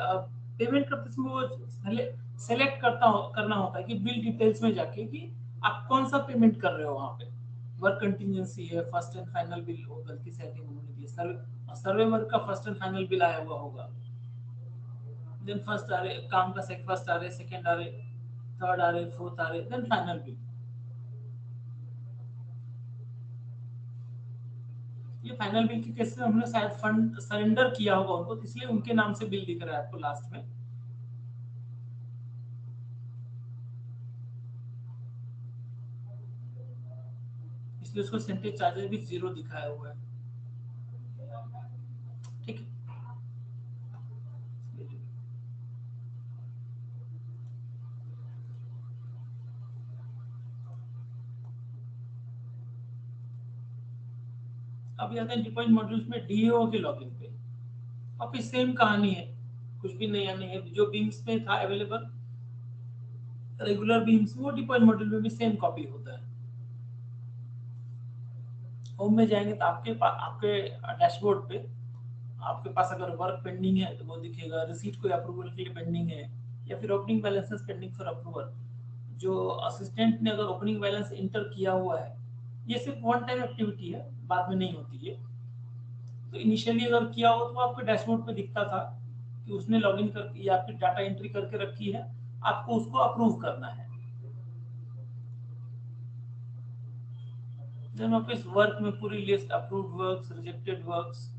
पेमेंट करते समय वो पहले सेलेक्ट करना होता है कि बिल डिटेल्स में जाके कि आप कौन सा पेमेंट कर रहे हो वहां पे। वर्क कंटिजेंसी है, फर्स्ट एंड फाइनल बिल, वो गलती से सेटिंग उन्होंने दी, सर्वे वर्क का फर्स्ट एंड फाइनल बिल आया हुआ होगा, देन फर्स्ट आ रहे काम का फर्स्ट आ रहे, सेकंड आ रहे, थर्ड आ रहे, फोर्थ आ रहे, देन फाइनल बिल। ये फाइनल बिल के केस में हमने शायद फंड सरेंडर किया होगा उनको, तो इसलिए उनके नाम से बिल दिख रहा है आपको लास्ट में। इसलिए उसको सेंटेज चार्जेस भी 0 दिखाया हुआ है। ठीक है, अब आते हैं डिपॉजिट मॉड्यूल्स में डीओ के लॉगिन पे। अब सेम कहानी है, कुछ भी नया नहीं है। जो बीम्स में था अवेलेबल रेगुलर बीम्स, वो डिपॉजिट मॉड्यूल में भी सेम कॉपी होता है। होम में जाएंगे तो आपके डैशबोर्ड पे आपके पास अगर वर्क पेंडिंग है तो वो दिखेगा, रिसीट कोई अप्रूवल के लिए पेंडिंग है, या फिर opening balances pending for approval. जो असिस्टेंट ने अगर ओपनिंग बैलेंस इंटर किया हुआ है, ये सिर्फ वन टाइम एक्टिविटी है, बाद में नहीं होती है। तो इनिशियली अगर किया हो तो आपके डैशबोर्ड पे दिखता था कि उसने लॉगिन कर या फिर डाटा एंट्री करके रखी है, आपको उसको अप्रूव करना है। देन वापस वर्क में पूरी list, approved works, rejected works.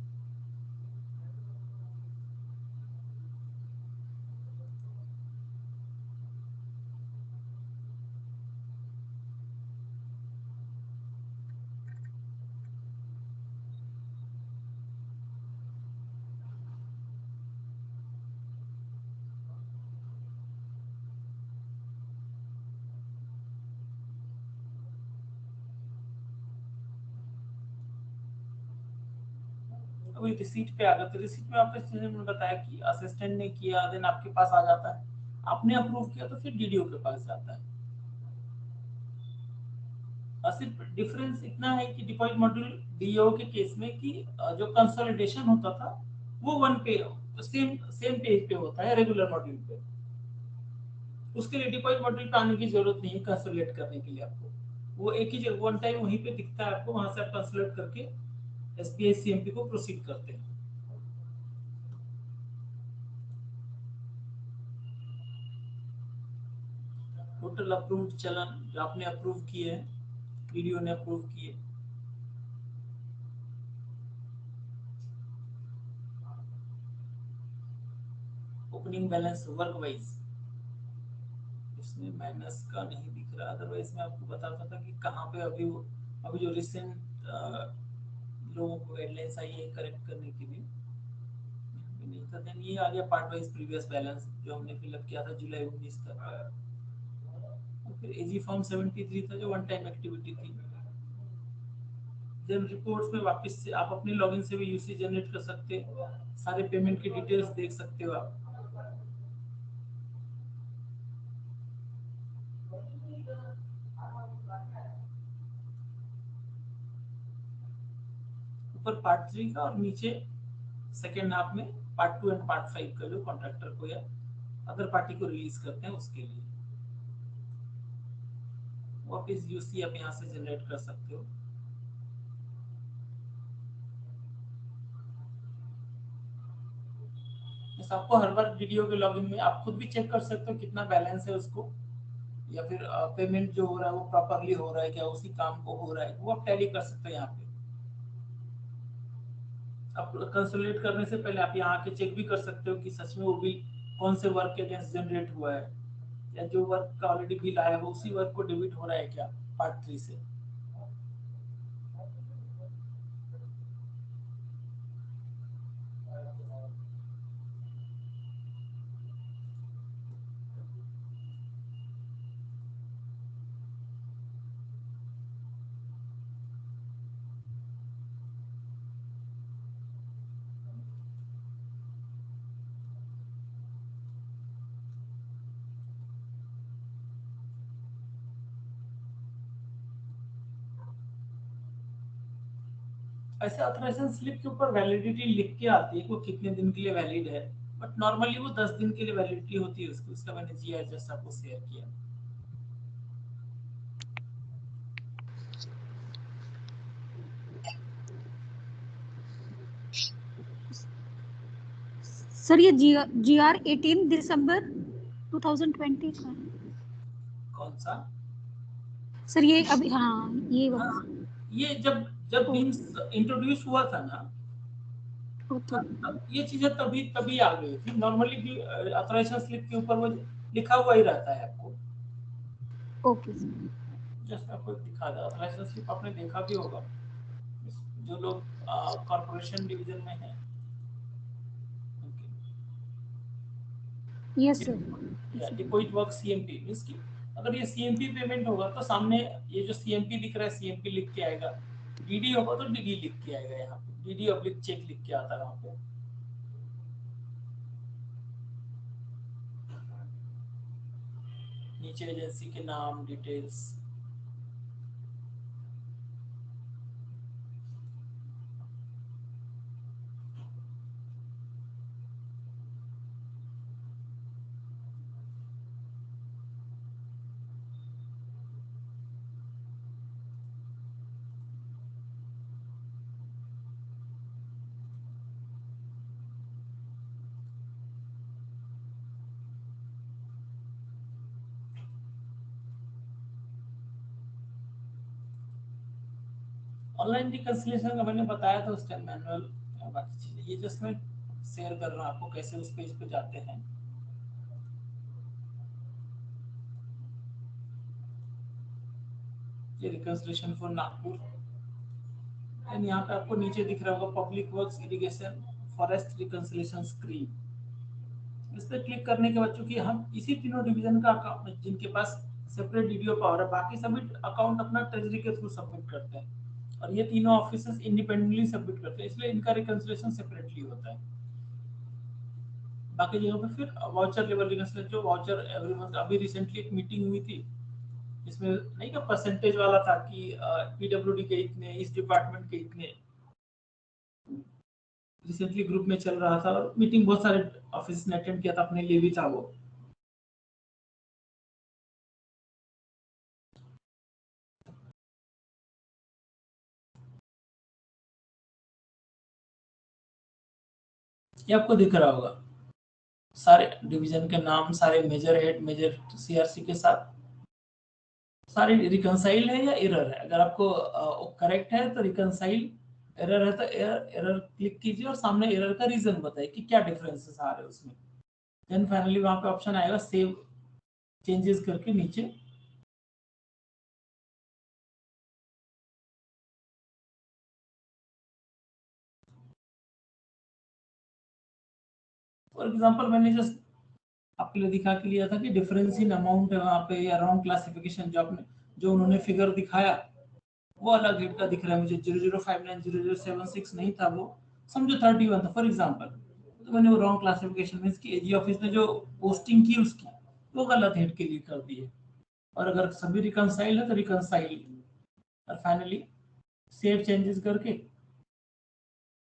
अभी रिसीट पे आ गए, तो रिसीट में आपको जैसे मैंने बताया कि असिस्टेंट ने किया, देन आपके पास आ जाता है, आपने अप्रूव किया तो फिर डीडीओ के पास जाता है। और सिर्फ डिफरेंस इतना है कि डिपॉजिट मॉड्यूल डीओ के केस में कि जो कंसोलिडेशन होता था वो वन पे सेम सेम पेज पे होता है रेगुलर मॉड्यूल पे। उसके लिए डिपॉजिट मॉड्यूल पे आने की जरूरत नहीं है कंसोलिडेट करने के लिए। आपको वो एक ही जगह वन टाइम वहीं पे दिखता है आपको, वहां से आप कंसोलिडेट करके एसबीआई सीएमपी को प्रोसीड करते हैं। टोटल अप्रूव्ड चलन जो आपने अप्रूव किए हैं, वीडियो ने अप्रूव किए, ओपनिंग बैलेंस वर्क वाइज, इसमें माइनस का नहीं दिख रहा, अदरवाइज मैं आपको बताता था कि कहाँ पे अभी जो रिसेंट लोगों को गाइडलाइंस आई है करेक्ट करने के लिए, नहीं था। देन ये आ गया पार्ट वाइज प्रीवियस बैलेंस जो हमने फिलअप किया था जुलाई 19 तक। और फिर एजी फॉर्म 73 था जो वन टाइम एक्टिविटी थी। देन रिपोर्ट्स में वापस से आप अपने लॉगिन से भी यूसी जनरेट कर सकते हो, सारे पेमेंट की डिटेल्स देख सकते हो आप। ऊपर पार्ट 3 का और नीचे सेकेंड हाफ में पार्ट 2 एंड पार्ट 5 का, जो कॉन्ट्रैक्टर को या अदर पार्टी को रिलीज करते हैं उसके लिए। वापस यूसी आप यहाँ से जनरेट कर सकते हो। आपको हर बार वीडियो के लॉगिन में आप खुद भी चेक कर सकते हो कितना बैलेंस है उसको, या फिर पेमेंट जो हो रहा है वो प्रॉपरली हो रहा है क्या, उसी काम को हो रहा है, वो आप टैली कर सकते हो यहाँ पे। आप कंसोलिडेट करने से पहले आप यहाँ के चेक भी कर सकते हो कि सच में वो बिल कौन से वर्क के अगेंस्ट जनरेट हुआ है, या जो वर्क का ऑलरेडी बिल आया है वो उसी वर्क को डेबिट हो रहा है क्या पार्ट 3 से। ऐसे ऑथराइजेशन स्लिप के ऊपर वैलिडिटी लिख के आती है कि वो कितने दिन के लिए वैलिड है, बट नॉर्मली वो 10 दिन के लिए वैलिडिटी होती है उसकी, उसका मैंने जीआर जस्ट आपको शेयर किया। सर ये GR 18 दिसंबर 2020 का कौन सा? सर ये अभी, हाँ ये वाला। हाँ, ये जब बीम्स इंट्रोड्यूस हुआ था ना, ये चीजें तभी आ गई थी। नॉर्मली भी ऑथराइजेशन स्लिप के ऊपर वो लिखा हुआ ही रहता है आपको। Okay sir. जस्ट आपको दिखा दे, ऑथराइजेशन स्लिप आपने देखा भी होगा जो लोग कॉर्पोरेशन डिवीजन में हैं। Yes sir. Deposit work CMP means कि अगर ये सीएमपी पेमेंट होगा तो सामने ये जो सीएमपी दिख रहा है सीएमपी लिख के आएगा, डीडी होगा तो डीडी लिख के आएगा, यहाँ पे डीडी ऑब्लिक चेक लिख के आता है वहां पे। नीचे एजेंसी के नाम, डिटेल्स। ऑनलाइन रिकंसिलिएशन का मैंने बताया था उस टाइम मैनुअल, बाकी चीजें ये जस्ट मैं शेयर कर रहा हूँ आपको कैसे उस पेज पे जाते हैं। ये रिकंसिलिएशन फॉर नागपुर एंड यहाँ पे आपको नीचे दिख रहा होगा public works irrigation forest reconciliation screen. इस पर क्लिक करने के बाद चूंकि हम इसी तीनों डिवीजन का अकाउंट जिनके पास सेपरेट डीडीओ पावर है, बाकी सभी अकाउंट अपना ट्रेजरी के थ्रू सबमिट करते हैं और ये तीनों ऑफिसर्स इंडिपेंडेंटली सबमिट करते हैं, इसलिए इनका रिकंसिलिएशन सेपरेटली होता है। बाकी जगह पे फिर वाउचर लेवल रिकंसिलिएशन, जो वाउचर एवरी मंथ, अभी रिसेंटली एक मीटिंग हुई थी इसमें नहीं का परसेंटेज वाला था कि पीडब्ल्यूडी के इतने, इस डिपार्टमेंट के इतने, रिसेंटली ग्रुप में चल रहा था और मीटिंग बहुत सारे ऑफिस ने अटेंड किया था, अपने लिए भी था वो। ये आपको दिख रहा होगा सारे डिवीजन के नाम, सारे मेजर हेड, मेजर सीआरसी के साथ सारे रिकंसाइल है या एरर है। अगर आपको करेक्ट है तो रिकंसाइल, एरर है तो एरर क्लिक कीजिए और सामने एरर का रीजन बताइए कि क्या डिफरेंसेस आ रहे हैं उसमें। देन फाइनली वहां पे ऑप्शन आएगा सेव चेंजेस करके नीचे। फॉर एग्जांपल मैंने जस्ट आपके लिए दिखा के लिया था कि डिफरेंस इन अमाउंट है वहां पे, या रॉन्ग क्लासिफिकेशन जो उन्होंने फिगर दिखाया वो अलग रेट का दिख रहा है मुझे, 00590076 नहीं था वो, समझो 31 था फॉर एग्जांपल, तो मैंने वो रॉन्ग क्लासिफिकेशन मींस कि एजी ऑफिस ने जो पोस्टिंग की उसकी वो गलत हेड के लिए कर दी है। और अगर सभी रिकंसाइल है तो रिकंसाइल, और फाइनली सेव चेंजेस करके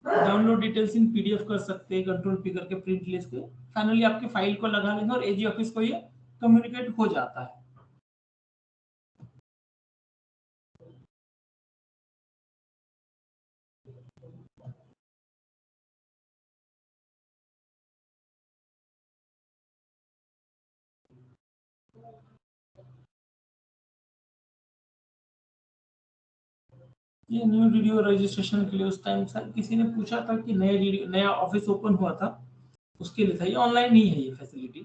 डाउनलोड डिटेल्स इन पीडीएफ कर सकते हैं, कंट्रोल पी करके प्रिंट लेस के फाइनली आपके फाइल को लगा लेंगे और एजी ऑफिस को ये कम्युनिकेट हो जाता है। ये न्यू डीडीओ रजिस्ट्रेशन के लिए उस टाइम सर किसी ने पूछा था कि नया ऑफिस ओपन हुआ था उसके लिए था, ये ऑनलाइन ही है ये फैसिलिटी।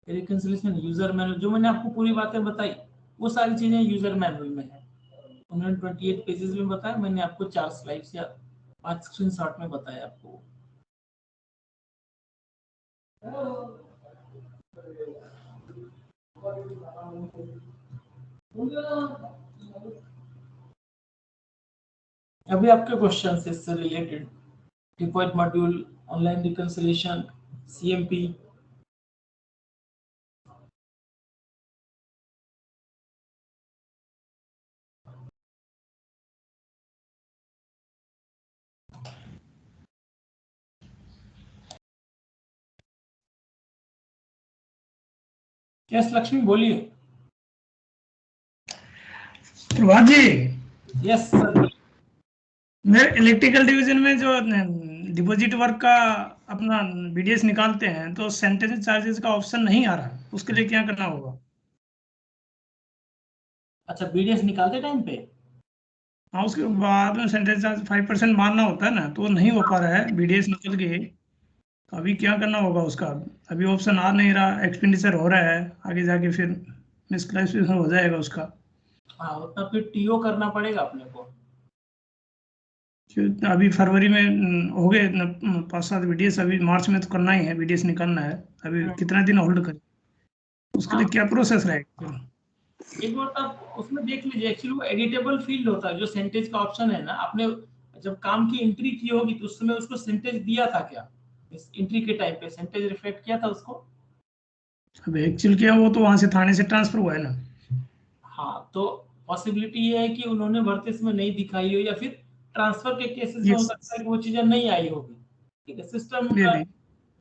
रिकंसिलिएशन यूजर मैनुअल, जो मैंने आपको पूरी बातें बताई वो सारी चीजें यूजर मैनुअल में है। उन्होंने 28 पेजेस में बताया, मैंने आपको 4 स्लाइड्स या 5 स्क्रीनशॉट में बताया आपको। अभी आपके क्वेश्चन से इससे related, deposit module, online reconciliation, CMP, yes Lakshmi बोलिए। प्रभात जी, यस सर। मेरे इलेक्ट्रिकल डिवीजन में जो डिपॉजिट वर्क का अपना बीडीएस निकालते हैं तो सेंटेज चार्जेस का ऑप्शन नहीं आ रहा, उसके लिए क्या करना होगा? अच्छा बीडीएस निकालते टाइम पे हाँ, उसके बाद में सेंटेज चार्ज 5% मारना होता है ना, तो वो नहीं हो पा रहा है, बीडीएस निकल गए। तो अभी क्या करना होगा उसका? अभी ऑप्शन आ नहीं रहा, एक्सपेंडिचर हो रहा है, आगे जाके फिर मिसक्लासिफिकेशन हो जाएगा उसका। हाँ उतना फिर टीओ करना पड़ेगा अपने को। अभी फरवरी में हो गए 5-7 बीडीएस, अभी मार्च में तो करना ही है, बीडीएस निकालना है। अभी कितना दिन होल्ड करें, उसके लिए क्या प्रोसेस रहेगा? एक बार आप उसमें देख लीजिए, एक्चुअली वो एडिटेबल फील्ड होता है, जो सेंटेज का ऑप्शन है ना, आपने जब काम की एंट्री की होगी तो उस समय उसको सेंटेज दिया था क्या? इस एंट्री के टाइम पे सेंटेज रिफ्लेक्ट किया था उसको? अब एक्चुअल क्या, वो तो वहां से थाने से ट्रांसफर हुआ है ना। हाँ तो पॉसिबिलिटी ये है कि उन्होंने वर्तिस में नहीं दिखाई हो, या फिर ट्रांसफर के केसेस में हो यस, सकता है कि वो चीजें नहीं आई होगी। ठीक है, मे बी।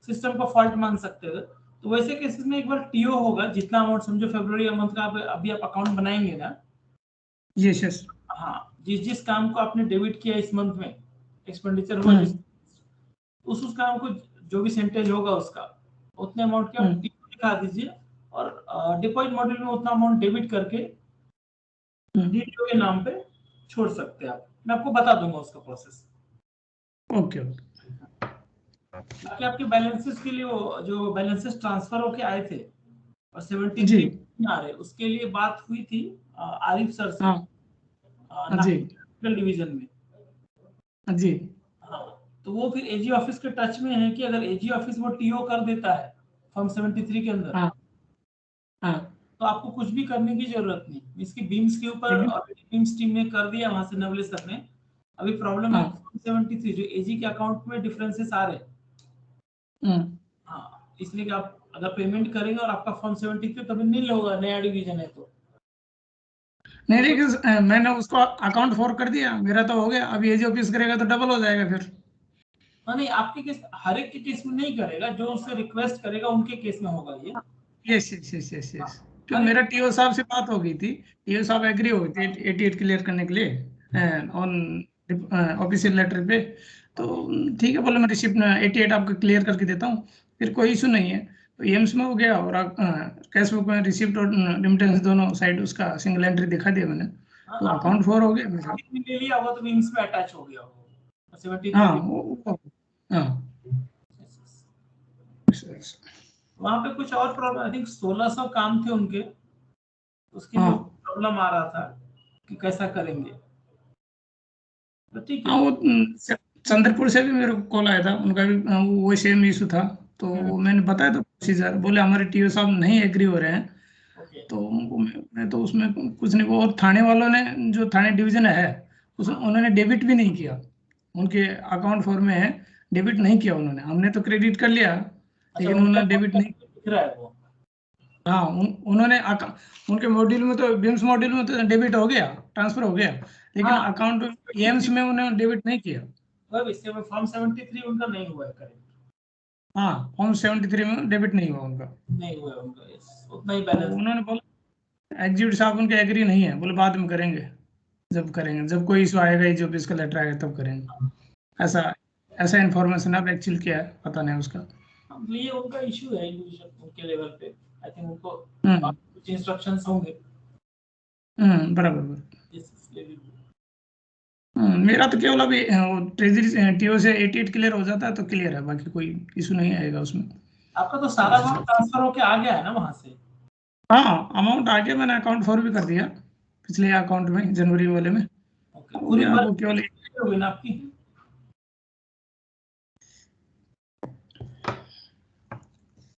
सिस्टम को फॉल्ट मान सकते हैं। तो वैसे केसेस में एक बार टीओ होगा, जितना अमाउंट समझो फरवरी मंथ का अभी आप अकाउंट बनाएंगे ना। Yes yes. हाँ जिस जिस काम को आपने डेबिट किया इस मंथ में, एक्सपेंडिचर हुआ जिस उस काम को जो भी सेंटेज होगा उसका उतने अमाउंट के आप टीओ दिखा दीजिए, और डिपॉजिट मॉड्यूल में उतना अमाउंट डेबिट करके डीटीओ के नाम पे छोड़ सकते हैं आप। मैं आपको बता दूंगा उसका प्रोसेस। Okay okay. बाकी आपके बैलेंसेस के लिए वो जो बैलेंसेस ट्रांसफर होके आए थे और 73 जी। आ रहे, उसके लिए बात हुई थी आरिफ सर से, हाँ जी। नागपुर डिवीजन में। जी। हाँ तो वो फिर एजी ऑफिस के टच में है कि अगर एजी ऑफिस वो टीओ कर देता है फॉर्म 73 के अंदर, हाँ हाँ। तो आपको कुछ भी करने की जरूरत नहीं। इसकी बीम्स के ऊपर ऑलरेडी बीम्स टीम ने कर दिया वहां से, नवले सर ने। अभी प्रॉब्लम है हाँ। फॉर्म 73 जो एजी के अकाउंट में डिफरेंसेस आ रहे हैं। हाँ इसलिए कि आप अगर पेमेंट करेंगे और आपका फॉर्म 73 तभी नहीं होगा, नया डिवीजन है तो। नहीं देखिए, मैंने उसको अकाउंट फॉर कर दिया, मेरा तो हो गया। अभी एजी ऑफिस करेगा तो डबल हो जाएगा फिर। हाँ नहीं, आपके केस हर एक के केस में नहीं करेगा, जो उससे रिक्वेस्ट करेगा उनके केस में होगा ये। यस यस यस यस हाँ, यस। तो हर मेरा एक टीओ साहब से बात हो गई थी, टीओ साहब एग्री हो गए थे 88 क्लियर करने के लिए ऑन ऑफिशियल लेटर पे। तो ठीक है, बोले मैं रिसिप्ट 88 आपको क्लियर करके देता हूँ, फिर कोई इशू नहीं है। तो एम्स में हो गया, और कैश बुक में रिसिप्ट और रिमिटेंस दोनों साइड उसका सिंगल एंट्री दिखा दिया मैंने, तो आपने अकाउंट फॉर हो गया मेरा। ले लिया होगा तो बीम्स में अटैच हो गया होगा 73। हाँ हाँ। वहां पे कुछ और प्रॉब्लम, आई थिंक 1600 काम थे उनके, उसके लिए हाँ प्रॉब्लम आ रहा था कि कैसा करेंगे। तो ठीक है हाँ। वो चंद्रपुर से भी मेरे को कॉल आया था, उनका भी वो सेम इशू था। तो मैंने बताया था प्रोसीजर, बोले हमारे टीओ साहब नहीं एग्री हो रहे हैं। ओके। तो उनको मैं तो उसमें कुछ नहीं। वो और थाने वालों ने, जो थाने डिवीजन है, उन्होंने डेबिट भी नहीं किया, उनके अकाउंट फॉर्म में है, डेबिट नहीं किया उन्होंने। हमने तो क्रेडिट कर लिया, अच्छा लेकिन उनका उन्होंने डेबिट नहीं। दिख रहा है वो। हाँ उन्होंने उनके मॉड्यूल में तो, बिम्स मॉड्यूल में तो डेबिट हो गया, ट्रांसफर हो गया, लेकिन हाँ अकाउंट एम्स में उन्होंने डेबिट नहीं किया। वह इससे फॉर्म 73 उनका नहीं हुआ है, करेक्ट? हाँ, फॉर्म 73 में डेबिट नहीं हुआ उनका। नहीं हुआ है उनका, yes, उतना ही तो बैलेंस। उन्होंने बोला, एग्जीक्यूटिव साहब उनके एग्री नहीं है, बोले बाद में करेंगे, जब करेंगे, जब कोई इशू आएगा, जो भी इसका लेटर आएगा तब करेंगे। ऐसा ऐसा इन्फॉर्मेशन अब एक्चुअल क्या है पता नहीं उसका। तो ये उनका इशू है इंडिविजुअल उनके लेवल पे। आई थिंक उनको हम्म कुछ इंस्ट्रक्शंस होंगे बराबर बराबर। इस लेवल पे। मेरा तो केवल अभी वो ट्रेजरी टीओ से 88 क्लियर हो जाता है तो क्लियर है, बाकी कोई इशू नहीं आएगा उसमें। आपका तो सारा अमाउंट ट्रांसफर होके आ गया है ना वहां से? हाँ, अमाउंट आ गया, मैंने अकाउंट फॉर भी कर दिया पिछले अकाउंट में, जनवरी वाले में ओके, हो पूरी गया। वर्क वो केवल होगी ना आपकी?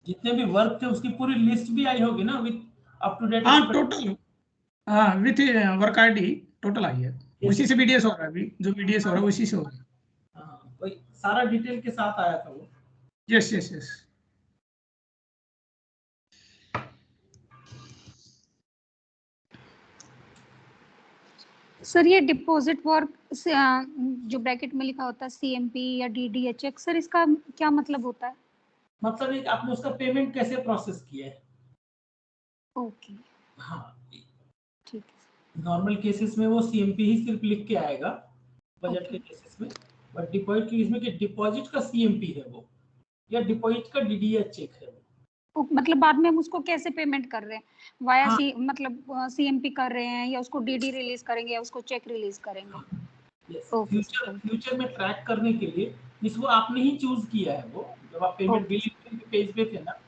जितने भी वर्क थे उसकी पूरी लिस्ट भी आई होगी ना, विद अप टू डेट? हाँ टोटल, हाँ with work ID total I है। उसी से बीडीएस हो रहा है, अभी जो बीडीएस हो रहा है उसी से हो रहा है। हाँ वही सारा डिटेल के साथ आया था वो। Yes yes yes. सर ये डिपॉजिट वर्क से जो ब्रैकेट में लिखा होता है सीएमपी या डीडीएचएक, सर इसका क्या मतलब होता है? मतलब एक आपने उसका पेमेंट कैसे प्रोसेस किया है? ओके, हाँ, ठीक है। नॉर्मल केसेस में वो सीएमपी ही सिर्फ लिख के आएगा बजट के Okay. केसेस में, बट डिपॉजिट केस में कि डिपॉजिट का सीएमपी है वो, या डिपॉजिट का डीडीएच चेक है वो। मतलब बाद में हम उसको कैसे पेमेंट कर रहे हैं, वाया हाँ। सी मतलब सीएमपी कर रहे हैं, या उसको डीडी रिलीज करेंगे, या उसको चेक रिलीज करेंगे? यस, ओके फ्यूचर में ट्रैक करने के लिए, जिसको आपने ही चूज किया है वो, जब आप पेमेंट ओके बिल के पेज पे थे ना,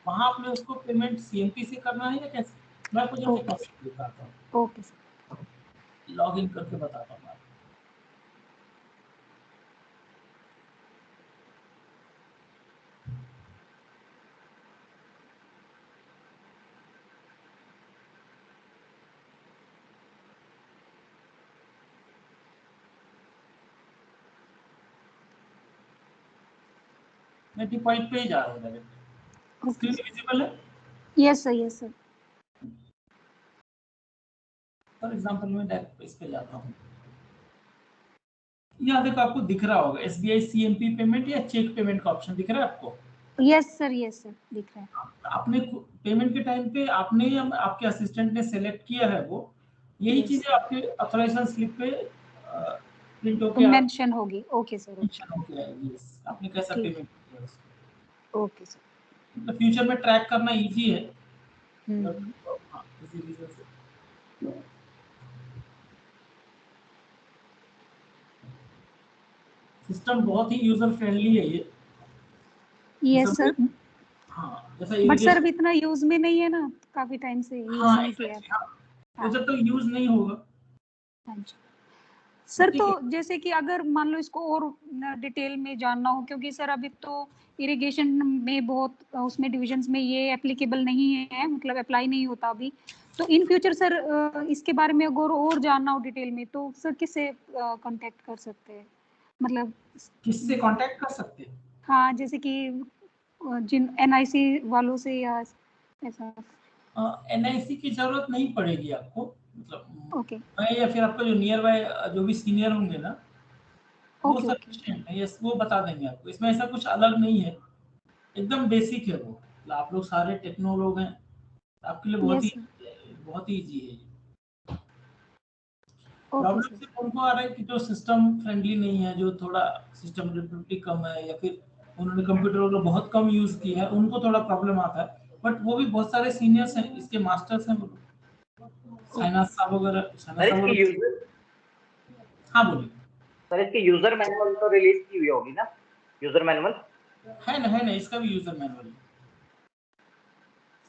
वहां आपने उसको पेमेंट सीएमपी से करना है या कैसे? मैं आपको जैसे ओके कॉन्सेप्ट दिखाता हूँ, ओके सर। लॉग इन करके बताता हूँ आपको। मैं डिपॉजिट पे ही जा रहा हूँ डायरेक्ट। स्क्रीन विजिबल है? Yes sir, yes sir. For example मैं डायरेक्ट इस पे जाता हूँ, यहाँ देखो आपको दिख रहा होगा एसबीआई सीएमपी पेमेंट या चेक पेमेंट का ऑप्शन दिख रहा है आपको। यस सर, दिख रहा है। आपने पेमेंट के टाइम पे आपने या आपके असिस्टेंट ने सेलेक्ट किया है वो, यही Yes. चीजें आपके ऑथराइजेशन स्लिप पे प्रिंट होके मेंशन होगी। ओके सर, मेंशन होके आएगी। Yes, आपने कैसा ठीक। पेमेंट किया उसको। Okay sir. मतलब फ्यूचर में ट्रैक करना इजी है। हम्म। हाँ, इसी रीजन से सिस्टम बहुत ही यूजर फ्रेंडली है ये। यस सर, हाँ, जैसा बट सर irrigation- अभी इतना यूज में नहीं है ना, काफी टाइम से यूज हाँ, नहीं किया। exactly, हाँ, तो जब तक यूज नहीं होगा। हाँ जी सर। ठीक तो है। जैसे कि अगर मान लो इसको और डिटेल में जानना हो, क्योंकि सर अभी तो इरिगेशन में बहुत उसमें डिविजन्स में ये एप्लीकेबल नहीं है, मतलब अप्लाई नहीं होता अभी। तो इन फ्यूचर सर इसके बारे में अगर और जानना हो डिटेल में, तो सर किससे कांटेक्ट कर सकते हैं, मतलब किससे कांटेक्ट कर सकते हैं? हाँ, जैसे कि जिन एनआईसी वालों से या ऐसा? एनआईसी की जरूरत नहीं पड़ेगी आपको, मतलब ओके मैं या फिर आपका जो नियर बाय जो भी सीनियर होंगे ना, वो ओके ओके सफिशिएंट है। यस, वो बता देंगे आपको। इसमें ऐसा कुछ अलग नहीं है, एकदम बेसिक है वो। मतलब आप लोग सारे टेक्नो लोग हैं, आपके लिए यस सर। बहुत ही इजी है। Okay problem sir. सिर्फ उनको आ रहा है कि जो सिस्टम फ्रेंडली नहीं है, जो थोड़ा सिस्टम रिलेटिविटी कम है, या फिर उन्होंने कंप्यूटर को बहुत कम यूज किया है, उनको थोड़ा प्रॉब्लम आता है। बट वो भी बहुत सारे सीनियर्स हैं, इसके मास्टर्स हैं, साइनास साहब वगैरह। सर इसकी यूजर हाँ बोलिए। सर इसकी यूजर मैनुअल तो रिलीज की हुई होगी ना, यूजर मैनुअल है ना, इसका भी यूजर मैनुअल है।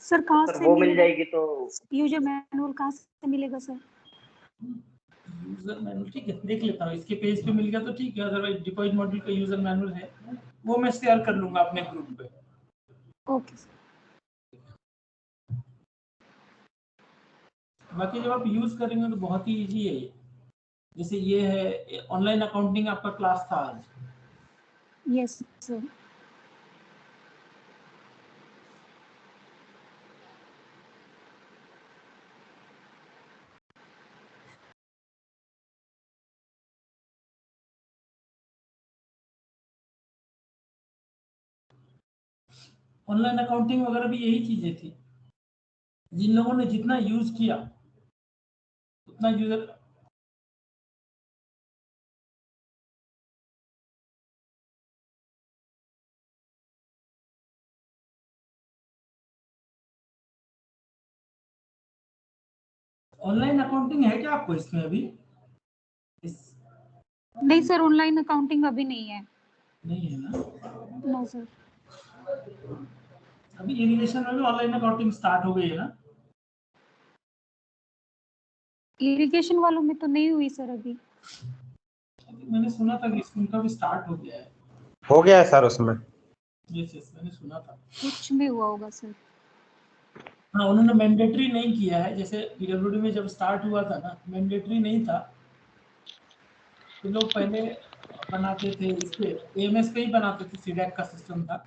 सर कहाँ सर से वो मिल मिलेगा जाएगी तो यूजर मैनुअल, कहाँ से मिलेगा सर? यूजर मैनुअल ठीक है, देख लेता हूँ, इसके पेज पे मिल गया तो ठीक है। अदरवाइज डिपॉजिट मॉड्यूल का यूजर मैनुअल है, वो मैं शेयर कर लूंगा अपने ग्रुप पे। Okay sir. बाकी जब आप यूज करेंगे तो बहुत ही इजी है ये। जैसे ये है ऑनलाइन अकाउंटिंग, आपका क्लास था आज। Yes sir. ऑनलाइन अकाउंटिंग वगैरह भी यही चीजें थी। जिन लोगों ने जितना यूज किया उतना यूजर। ऑनलाइन अकाउंटिंग है क्या आपको इसमें अभी? इस नहीं सर, ऑनलाइन अकाउंटिंग अभी नहीं है। नहीं है ना? No sir. अभी इरिगेशन में भी ऑनलाइन अकाउंटिंग स्टार्ट हो गई है ना? इरिगेशन वालों में तो नहीं हुई सर अभी। मैंने सुना था कि उनका भी स्टार्ट हो गया है। हो गया है सर उसमें। यस मैंने सुना था। कुछ में हुआ होगा सर। हाँ, उन्होंने मैंडेटरी नहीं किया है। जैसे पीडब्ल्यूडी में जब स्टार्ट हुआ था ना, मैंडेटरी नहीं था। तो लोग पहले बनाते थे इस पे, एएमएस पे ही बनाते थे, सीडैक का सिस्टम था,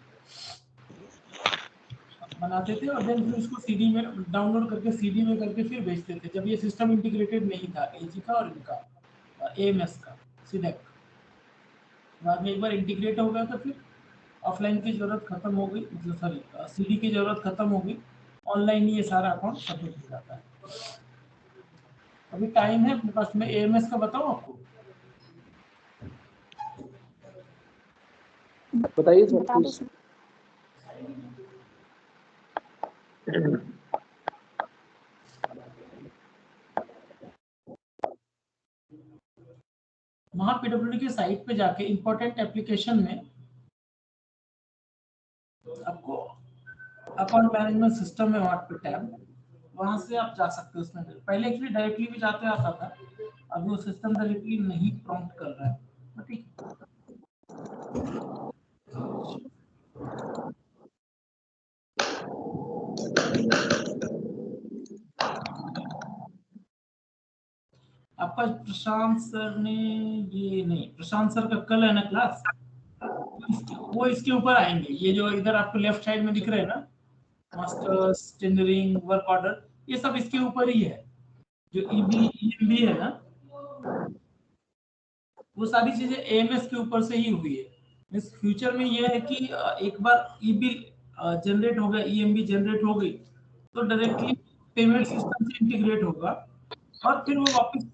बनाते थे और देन फिर उसको सीडी में डाउनलोड करके सीडी में करके फिर भेजते थे, जब ये सिस्टम इंटीग्रेटेड नहीं था एजी का और इनका एएमएस का, सीडैक। बाद में एक बार इंटीग्रेट हो गया तो फिर ऑफलाइन की जरूरत खत्म हो गई, मतलब सॉरी सीडी की जरूरत खत्म हो गई, ऑनलाइन ये सारा अकाउंट सबमिट हो जाता है। अभी टाइम है अपने पास, मैं एएमएस का बताऊं आपको? बताइए सर प्लीज। वहां पीडब्ल्यूडी की साइट पे जाके इंपॉर्टेंट एप्लीकेशन में आपको अकाउंट मैनेजमेंट सिस्टम में वहां पे टैब, वहां से आप जा सकते हो उसमें। पहले एक्चुअली डायरेक्टली भी जाते आता था, अभी वो सिस्टम डायरेक्टली नहीं प्रॉम्प्ट कर रहा है, ठीक है। आपका प्रशांत सर ने ये नहीं, प्रशांत सर का कल है ना क्लास, वो इसके ऊपर आएंगे। ये जो इधर आपको लेफ्ट साइड में दिख रहे हैं ना, मास्टर्स, टेंडरिंग, वर्क ऑर्डर, ये सब इसके ऊपर ही है। जो ईएमबी है ना, वो सारी चीजें एएमएस के ऊपर से ही हुई है। इस फ्यूचर में ये है कि एक बार ईबी जनरेट हो गया, ईएमबी जनरेट हो गई, तो डायरेक्टली पेमेंट सिस्टम से इंटीग्रेट होगा और फिर वो वापस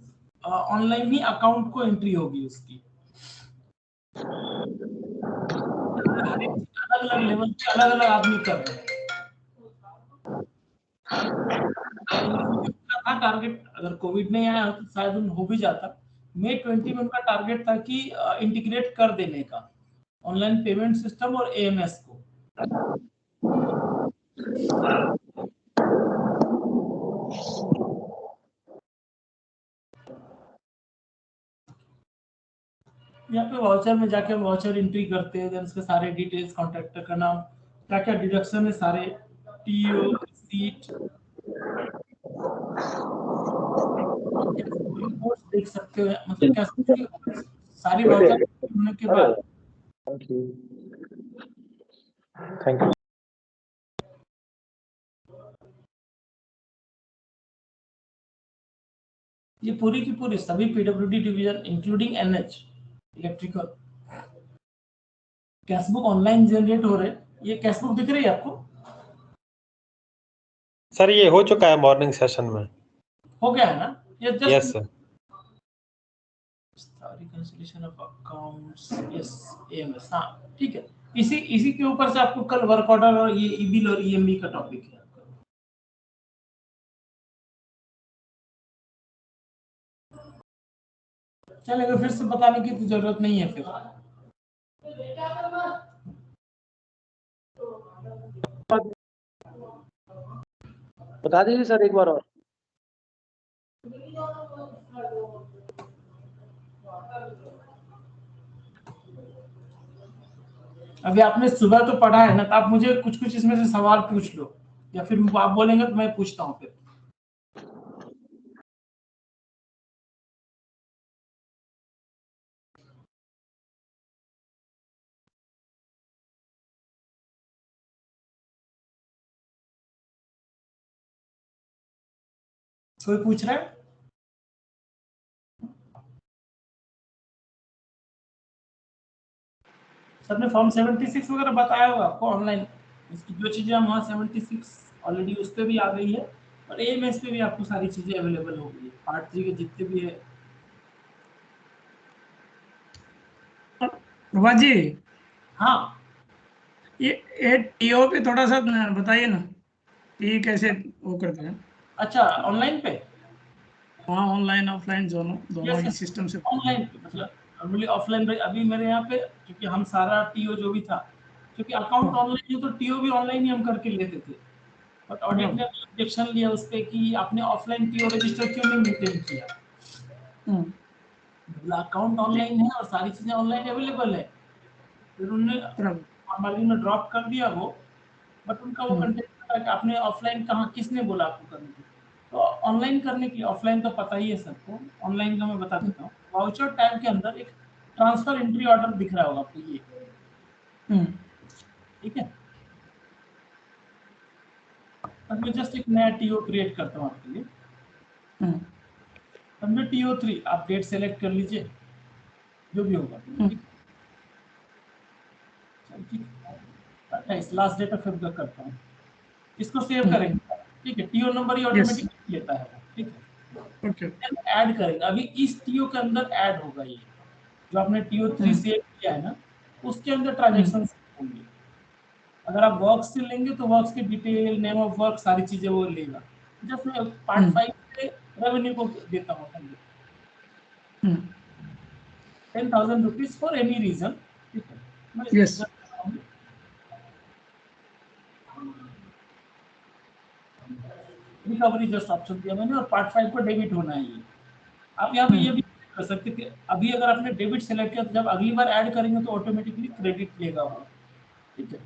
ऑनलाइन ही अकाउंट को एंट्री होगी उसकी। हर एक अलग अलग लेवल पे अलग अलग आदमी कर रहे हैं। था टारगेट, अगर कोविड नहीं आया तो शायद हो भी जाता। मई 20 में उनका टारगेट था कि इंटीग्रेट कर देने का ऑनलाइन पेमेंट सिस्टम और एएमएस को। यहाँ पे वाउचर में जाके हम वाउचर एंट्री करते हैं, देन उसके सारे डिटेल्स, कॉन्ट्रैक्टर का नाम, क्या क्या डिडक्शन है, सारे टीओ, सीट, रिपोर्ट्स देख सकते हो। मतलब क्या सारी वाउचर होने के बाद थैंक यू। ये पूरी की पूरी सभी PWD division including NH electrical cashbook online generate हो रहे। ये कैशबुक दिख रही है आपको? सर ये हो चुका है मॉर्निंग सेशन में, हो गया है ना? ये just yes sir. Reconciliation of accounts, yes AMS, हाँ ठीक है। इसी के ऊपर से आपको कल वर्क ऑर्डर और ये ईबिल और ईएमबी का टॉपिक है। चलेगा, फिर से बताने की तो जरूरत नहीं है फिर। बता दीजिए सर एक बार और। अभी आपने सुबह तो पढ़ा है ना, तो आप मुझे कुछ कुछ इसमें से सवाल पूछ लो, या फिर आप बोलेंगे तो मैं पूछता हूँ फिर। कोई पूछ रहा है? सबने फॉर्म 76 वगैरह बताया होगा आपको ऑनलाइन, इसकी जो चीजें हम वहाँ 76 ऑलरेडी उस पर भी आ गई है, और एएमएस पे भी आपको सारी चीजें अवेलेबल हो गई है, पार्ट 3 के जितने भी है। प्रभात जी, हाँ, ये टीओ पे थोड़ा सा बताइए ना, ये कैसे वो करते हैं? अच्छा ऑनलाइन पे? हाँ, ऑनलाइन ऑफलाइन दोनों ही सिस्टम से। ऑनलाइन पे मतलब नॉर्मली ऑफलाइन पे अभी मेरे यहाँ पे, क्योंकि हम सारा टीओ जो भी था, क्योंकि अकाउंट ऑनलाइन है तो टीओ भी ऑनलाइन ही हम करके लेते थे, बट ऑडिट ने ऑब्जेक्शन लिया उस पर कि आपने ऑफलाइन टीओ रजिस्टर क्यों नहीं मेंटेन किया। अकाउंट ऑनलाइन है और सारी चीजें ऑनलाइन अवेलेबल है, फिर उन्होंने फॉर्मेलिटी में ड्रॉप कर दिया वो, बट उनका वो कंटेंट था कि आपने ऑफलाइन कहाँ, किसने बोला आपको करने के लिए। तो ऑनलाइन करने के लिए, ऑफलाइन तो पता ही है सबको, ऑनलाइन का मैं बता देता हूँ। वाउचर टैब के अंदर एक ट्रांसफर एंट्री ऑर्डर दिख रहा होगा आपको, ये ठीक है। अब मैं जस्ट एक नया टीओ क्रिएट करता हूँ आपके लिए। समझो टीओ3, आप डेट सेलेक्ट कर लीजिए, जो भी होगा, ठीक है। 28 लास्ट डेट ऑफ फेब का करता हूँ। इसको सेव करेंगे, ठीक है, टीओ नंबर ही ऑटोमेटिक लेता है, ठीक है। ओके ऐड करेंगे, अभी इस टीओ के अंदर ऐड होगा ये जो आपने टीओ 3 सेव किया है ना, उसके अंदर ट्रांजैक्शन होंगे। अगर आप वर्क्स से लेंगे तो वर्क्स के डिटेल, नेम ऑफ वर्क, सारी चीजें वो लेगा। जस्ट मैं पार्ट 5 से रेवेन्यू को देता हूँ 10,000 रुपीज फॉर एनी रीजन, ठीक है। मैं Yes. रिकवरी जस्ट ऑप्शन दिया मैंने और पार्ट 5 को डेबिट होना है ये। आप यहाँ पे ये भी कर सकते थे, अभी अगर आपने डेबिट सेलेक्ट किया तो जब अगली बार ऐड करेंगे तो ऑटोमेटिकली क्रेडिट लेगा वो, ठीक है।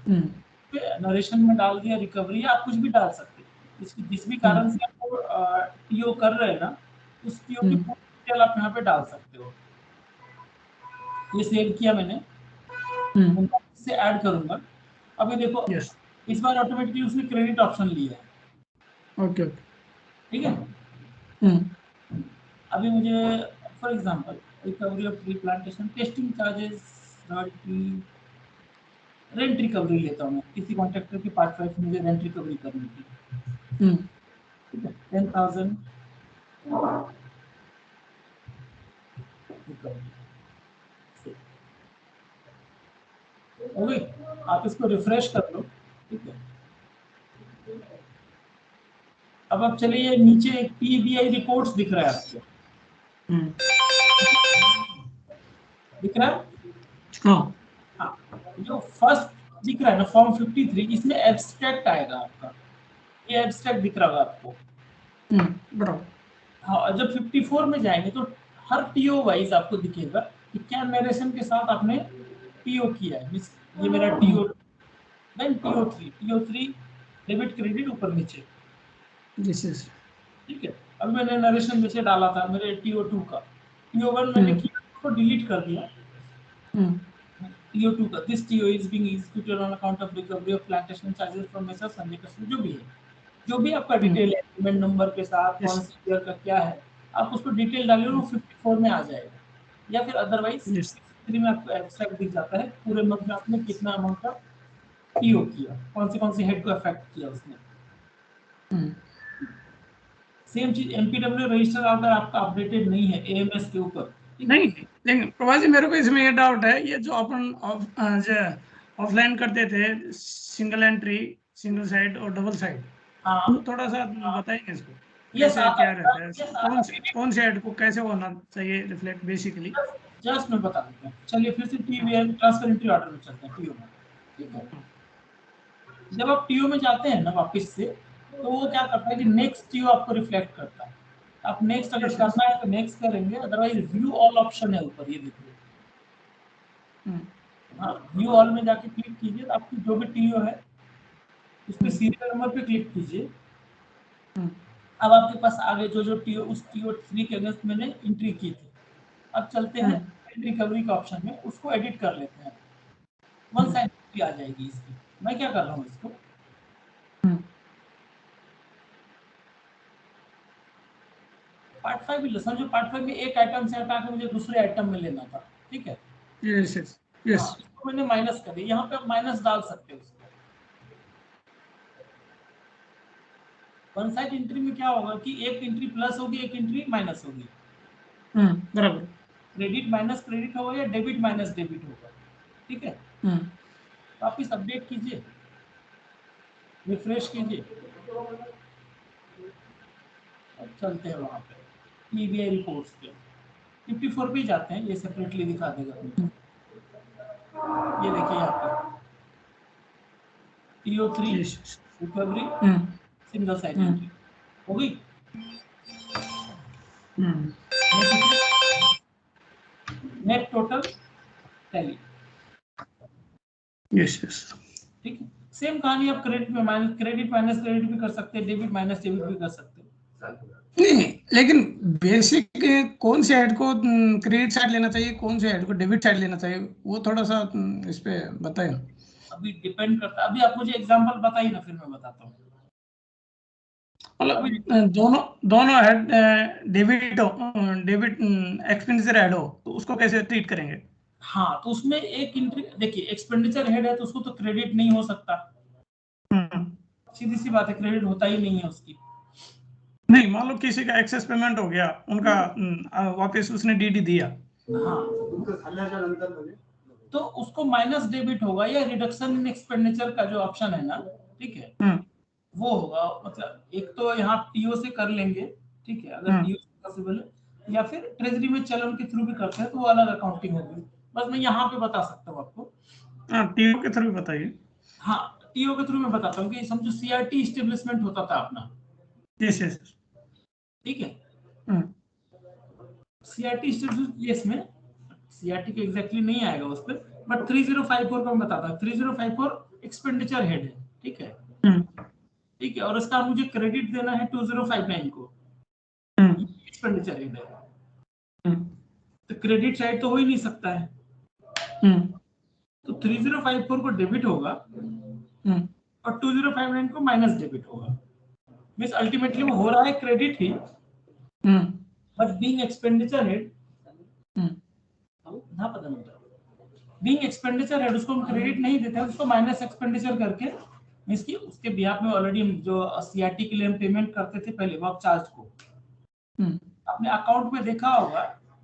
नरेशन में डाल दिया रिकवरी, आप कुछ भी डाल सकते हैं। इसकी जिस भी कारण से आपको टीओ कर रहे हैं ना, उस टीओ की पूरी डिटेल आप यहाँ पे डाल सकते हो। ये सेव किया मैंने, इससे ऐड करूंगा। अभी देखो इस बार ऑटोमेटिकली उसने क्रेडिट ऑप्शन लिया है, ओके ठीक है। अभी मुझे for example recovery of tree plantation, testing charges, royalty, rent recovery लेता हूँ मैं। किसी कॉन्ट्रैक्टर की पार्ट 5 मुझे रेंट रिकवरी करनी थी, ठीक है। 10,000 हो गई। आप इसको रिफ्रेश कर लो, ठीक है। अब आप चलिए नीचे एक पीबीआई रिपोर्ट्स दिख रहा है आपको, दिख रहा है? हाँ, जो फर्स्ट दिख रहा है ना फॉर्म 53, इसमें एब्स्ट्रैक्ट आएगा आपका, ये एब्स्ट्रैक्ट दिख रहा होगा आपको। बराबर। हाँ, और जब 54 में जाएंगे तो हर टीओ वाइज आपको दिखेगा कि क्या नरेशन के साथ आपने टीओ किया है। ये मेरा TO, then TO 3 debit credit ऊपर नीचे, ठीक है। अब मैंने नरेशन में से डाला था मेरे टीओ 2 का, टीओ 1 मैंने किया, उसको डिलीट कर दिया। टीओ 2 का, this TO is being executed on account of recovery of plantation charges from mister Sanjay Kashyap, जो भी है, जो भी आपका डिटेल है, पेमेंट नंबर के साथ कौन सी ईयर का क्या है, आप उसको डिटेल डालिए, वो 54 में आ जाएगा। या फिर अदरवाइज 63 में आपको एब्स्ट्रैक्ट दिख जाता है, पूरे मंथ में आपने कितना अमाउंट का टीओ किया, कौन सी हेड को अफेक्ट किया उसने। सेम चीज एमपीडब्ल्यू रजिस्टर अगर आपका अपडेटेड नहीं है एएमएस के ऊपर, नहीं, लेकिन प्रभात जी मेरे को इसमें ये डाउट है, ये जो अपन ऑफलाइन करते थे सिंगल एंट्री, सिंगल साइड और डबल साइड, हाँ थोड़ा सा बताएंगे इसको यस, कैसे क्या रहता है, कौन से हेड को कैसे होना चाहिए रिफ्लेक्ट बेसिकली। जस्ट मैं बता देता हूँ। चलिए फिर से टीवीएम ट्रांसफर एंट्री ऑर्डर में चलते हैं, टीओ में, ठीक है। जब आप टीओ में जाते हैं ना वापस से, तो वो क्या करता है कि नेक्स्ट टीओ आपको रिफ्लेक्ट करता है। आप नेक्स्ट अगर करना है तो नेक्स्ट करेंगे, अदरवाइज व्यू ऑल ऑप्शन है ऊपर, ये देखिए। हाँ, व्यू ऑल में जाके क्लिक कीजिए, तो आपकी जो भी टीओ है उसके सीरियल नंबर पे क्लिक कीजिए। अब आपके पास आगे जो टीओ, उस टीओ 3 के अगेंस्ट मैंने एंट्री की थी, अब चलते हैं रिकवरी के ऑप्शन में, उसको एडिट कर लेते हैं। वन साइड एंट्री आ जाएगी इसकी। मैं क्या कर रहा हूँ, इसको पार्ट 5 भी समझो, पार्ट 5 में एक आइटम से हटा के मुझे दूसरे आइटम में लेना था, ठीक है। यस, इसको मैंने माइनस कर दिया, यहाँ पे आप माइनस डाल सकते हो। वन साइड एंट्री में क्या होगा कि एक एंट्री प्लस होगी, एक एंट्री माइनस होगी, बराबर। क्रेडिट माइनस क्रेडिट होगा या डेबिट माइनस डेबिट होगा, ठीक है। वापिस अपडेट कीजिए, रिफ्रेश कीजिए, अब चलते हैं वहां पे पीबीआई रिपोर्ट्स पे 54 पे जाते हैं, ये सेपरेटली दिखा देगा। ये देखिए यहाँ पे TO 3 recovery single side entry हो गई। नेट टोटल टैली, ठीक है। सेम कहानी आप क्रेडिट में माइनस क्रेडिट भी कर सकते हैं, डेबिट माइनस डेबिट भी कर सकते हैं। नहीं, लेकिन बेसिक कौन से हेड को क्रेडिट साइड लेना चाहिए, कौन से हेड को डेबिट साइड लेना चाहिए, वो थोड़ा सा इस पे बताएं। अभी डिपेंड करता है, अभी आप मुझे एग्जांपल बताइए ना, फिर मैं बताता हूँ। मतलब दोनों हेड डेबिट एक्सपेंडिचर हेड हो तो उसको कैसे ट्रीट करेंगे। हाँ, तो उसमें एक एंट्री देखिए, एक्सपेंडिचर हेड है तो उसको तो क्रेडिट नहीं हो सकता, सीधी सी बात है, क्रेडिट होता ही नहीं है उसकी। नहीं, मान लो किसी का एक्सेस पेमेंट हो गया, उनका वापस उसने डीडी दिया, हाँ, तो उसको माइनस डेबिट होगा या रिडक्शन इन एक्सपेंडिचर का जो ऑप्शन है ना, ठीक है, वो होगा। मतलब एक तो यहाँ टीओ से कर लेंगे, ठीक है, अगर टीओ पॉसिबल है, या फिर ट्रेजरी में चलन के थ्रू भी करते हैं तो वो अलग अकाउंटिंग होगी। बस मैं यहाँ पे बता सकता हूँ आपको। टीओ के थ्रू बताइए। हाँ, टीओ के थ्रू मैं बताता हूँ कि समझो सीआरटी एस्टेब्लिशमेंट होता था अपना, यस यस, ठीक है, सीआरटी एस्टेब्लिशमेंट में सीआरटी के एग्जैक्टली नहीं आएगा उस पर, बट 3054 को मैं बताता हूँ। 3054 एक्सपेंडिचर हेड है, ठीक है, ठीक है, और इसका मुझे क्रेडिट देना है 2059 को, एक्सपेंडिचर हेड है, तो क्रेडिट साइड तो हो ही नहीं सकता है, तो 3054 को डेबिट होगा और 2059 को माइनस डेबिट होगा। मींस अल्टीमेटली वो हो रहा है credit he, but being expenditure head ना पता नहीं, बीइंग एक्सपेंडिचर हेड उसको हम क्रेडिट नहीं देते हैं, उसको माइनस एक्सपेंडिचर करके, मींस कि उसके बिहाफ में ऑलरेडी जो सीआरटी के लिए हम पेमेंट करते थे पहले वर्क चार्ज को, अपने अकाउंट में देखा होगा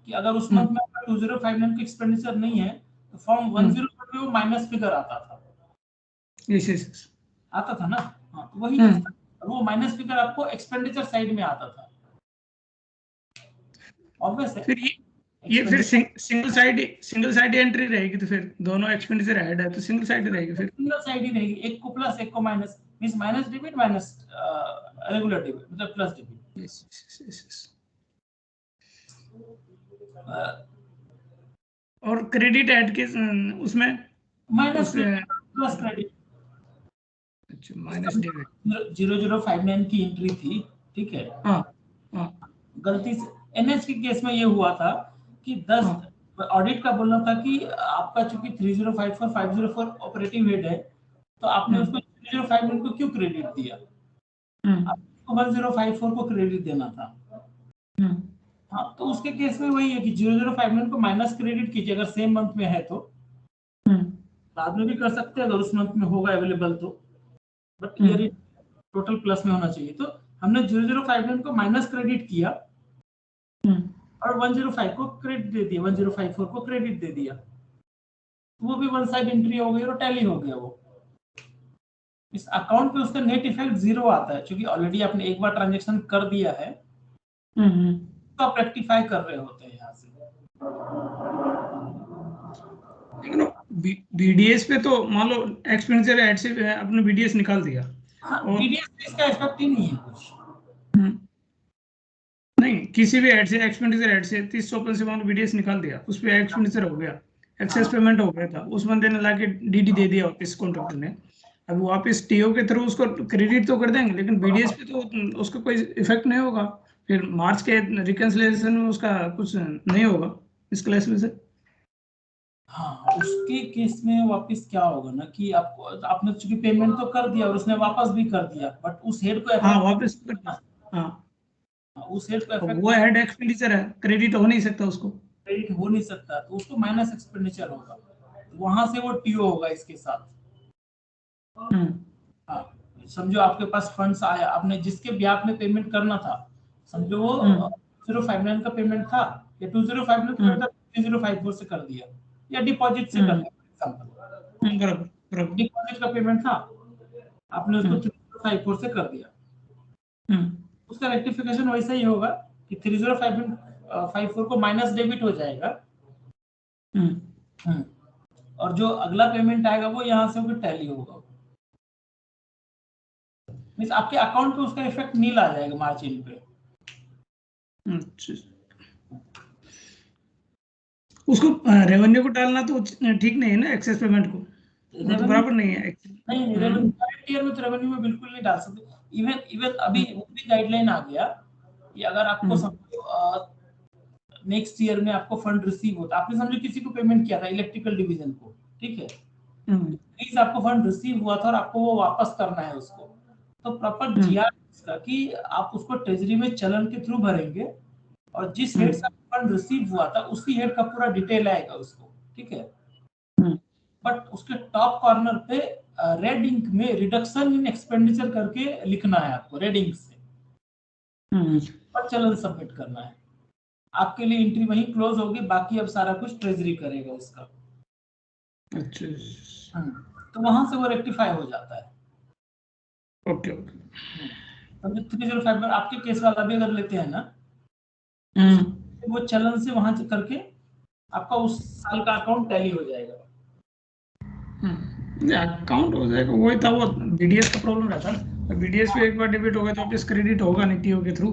कि अगर उस मंथ में 2059 का एक्सपेंडिचर नहीं है तो फॉर्म 10 में वो माइनस फिगर आता था। यस यस, आता था ना, हाँ, तो वही वो माइनस फिगर आपको एक्सपेंडिचर साइड में आता था। ऑब्वियस है, फिर ये फिर सिंगल साइड एंट्री रहेगी, तो फिर दोनों एक्सपेंडिचर ऐड है तो सिंगल साइड रहेगी, फिर सिंगल साइड ही रहेगी, एक को प्लस एक को minus, means minus debit minus regular debit, मतलब प्लस डेबिट। Yes yes. और क्रेडिट ऐड के उसमें माइनस प्लस क्रेडिट, अच्छा, माइनस डेबिट 0059 की एंट्री थी, ठीक है, हाँ, गलती से एनएच के केस में ये हुआ था कि 10 ऑडिट का बोलना था कि आपका चूंकि 3054 504 ऑपरेटिव हेड है, तो आपने उसको 0059 को क्यों क्रेडिट दिया, आपको 1054 को क्रेडिट देना था। हाँ, तो उसके केस में वही है कि 0059 को माइनस क्रेडिट कीजिए अगर सेम मंथ में है तो, बाद में भी कर सकते हैं अगर उस मंथ में होगा अवेलेबल तो, बट ईयर टोटल प्लस में होना चाहिए। तो हमने 0059 को माइनस क्रेडिट किया और 105 को क्रेडिट दे दिया, 1054 को क्रेडिट दे दिया, वो भी वन साइड एंट्री हो गई और टैली हो गया। वो इस अकाउंट पे उसका नेट इफेक्ट 0 आता है, क्योंकि ऑलरेडी आपने एक बार ट्रांजैक्शन कर दिया है, तो आप रेक्टिफाई कर रहे होते हैं यहाँ से। बीडीएस पे तो मान लो एक्सपेंडिचर ऐड से अपने बीडीएस निकाल दिया, बीडीएस पे इसका इफेक्ट ही नहीं है कुछ, नहीं किसी भी ऐड से, एक्सपेंडिचर ऐड से 3054 से मान लो बीडीएस निकाल दिया, उस पे एक्सपेंडिचर हो गया, एक्सेस पेमेंट हो गया था, उस बंदे ने लाके डीडी दे दिया वापस कॉन्ट्रैक्टर ने, अब वापस टीओ के थ्रू उसको क्रेडिट तो कर देंगे, लेकिन बीडीएस पे तो उसका कोई इफेक्ट नहीं होगा, फिर मार्च के रिकंसिलिएशन में उसका कुछ नहीं होगा इस क्लास में से। हाँ, उसके केस में वापस क्या होगा ना कि आपको, आपने चूंकि पेमेंट तो कर दिया और उसने वापस भी कर दिया, बट उस हेड को हाँ वापस करना, हाँ उस हेड को वो हेड एक्सपेंडिचर है, क्रेडिट हो नहीं सकता, उसको क्रेडिट हो नहीं सकता, तो उसको माइनस एक्सपेंडिचर होगा, वहां से वो टीओ होगा इसके साथ। हाँ, समझो आपके पास फंड्स आया, आपने जिसके ब्याज में पेमेंट करना था, समझो वो 059 का पेमेंट था या 2059 का पेमेंट था, 3054 से कर दिया या डिपॉजिट से कर दिया, बराबर डिपॉजिट का पेमेंट था, आपने उसको 3054 से कर दिया, उसका रेक्टिफिकेशन वैसा ही होगा कि 3054 को माइनस डेबिट हो जाएगा, और जो अगला पेमेंट आएगा वो यहाँ से होकर टैली होगा, मींस आपके अकाउंट पे उसका इफेक्ट नील आ जाएगा मार्जिन पे। उसको रेवेन्यू को डालना तो ठीक नहीं है ना, एक्सेस पेमेंट को तो बराबर नहीं है। नहीं, रेवेन्यू करंट ईयर में तो रेवेन्यू में बिल्कुल नहीं डाल सकते। इवन अभी वो भी गाइडलाइन आ गया कि अगर आपको समझो नेक्स्ट ईयर में आपको फंड रिसीव होता, आपने समझो किसी को पेमेंट किया था इलेक्ट्रिकल डिवीजन को, ठीक है, प्लीज आपको फंड रिसीव हुआ था और आपको वो वापस करना है उसको, तो प्रॉपर जीआर इसका कि आप उसको ट्रेजरी में चलन के थ्रू भरेंगे और जिस हेड से फंड रिसीव हुआ था उसी हेड का पूरा डिटेल आएगा उसको, ठीक है, बट उसके टॉप कॉर्नर पे रेड इंक में रिडक्शन इन एक्सपेंडिचर करके लिखना है आपको, रेड इंक से, और चलन सबमिट करना है। आपके लिए एंट्री वहीं क्लोज होगी, बाकी अब सारा कुछ ट्रेजरी करेगा उसका। अच्छा, तो वहां से वो रेक्टिफाई हो जाता है। ओके। तो 305 में आपके केस वाला भी अगर लेते हैं ना, वो चलन से वहां से करके आपका उस साल का अकाउंट टैली हो जाएगा। अकाउंट हो जाएगा, वही था, वो बीडीएस का प्रॉब्लम रहता है। बीडीएस पे एक बार डेबिट हो गया तो वापस क्रेडिट होगा नहीं टीओ के थ्रू,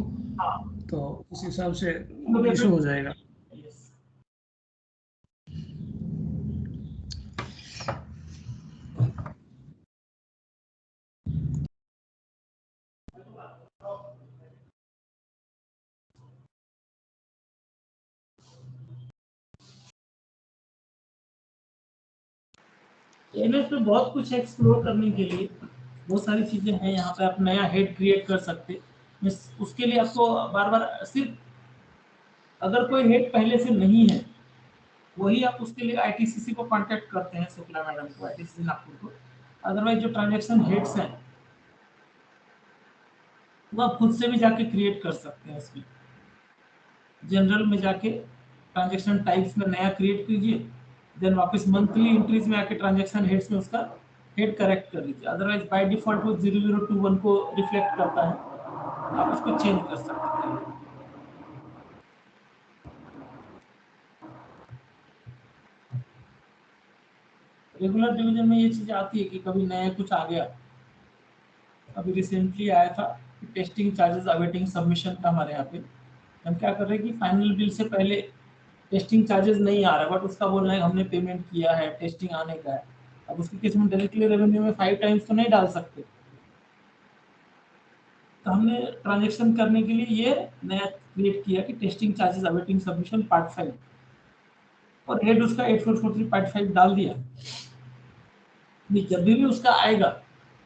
तो उस हिसाब से इशू हो जाएगा। एमएस पे बहुत कुछ एक्सप्लोर करने के लिए बहुत सारी चीजें हैं। यहाँ पे आप नया हेड क्रिएट कर सकते हैं। उसके लिए आपको बार बार सिर्फ अगर कोई हेड पहले से नहीं है, वही आप उसके लिए आईटीसीसी को कांटेक्ट करते हैं, शुक्ला मैडम को, आईटीसीसी नागपुर को। अदरवाइज जो ट्रांजैक्शन हेड्स हैं वो आप खुद से भी जाके क्रिएट कर सकते हैं। इसमें जनरल में जाके ट्रांजैक्शन टाइप्स में नया क्रिएट कीजिए, देन वापस मंथली एंट्रीज में आके ट्रांजैक्शन हेड्स में उसका हेड करेक्ट कर लीजिए। अदरवाइज बाय डिफॉल्ट वो 0021 को रिफ्लेक्ट करता है, आप उसको चेंज कर सकते हैं। रेगुलर डिवीजन में ये चीज आती है कि कभी नया कुछ आ गया। अभी रिसेंटली आया था टेस्टिंग चार्जेस अवेटिंग सबमिशन का हमारे यहाँ पे। हम क्या कर रहे हैं कि फाइनल बिल से पहले टेस्टिंग चार्जेस नहीं आ रहा, बट उसका बोल रहे हैं हमने पेमेंट किया है, टेस्टिंग आने का है। अब उसके केस में डायरेक्टली रेवेन्यू में 5 टाइम्स तो नहीं डाल सकते, तो हमने ट्रांजेक्शन करने के लिए ये नया क्रिएट किया कि testing charges awaiting submission part 5, और हेड उसका 8443.5 डाल दिया। जब भी उसका आएगा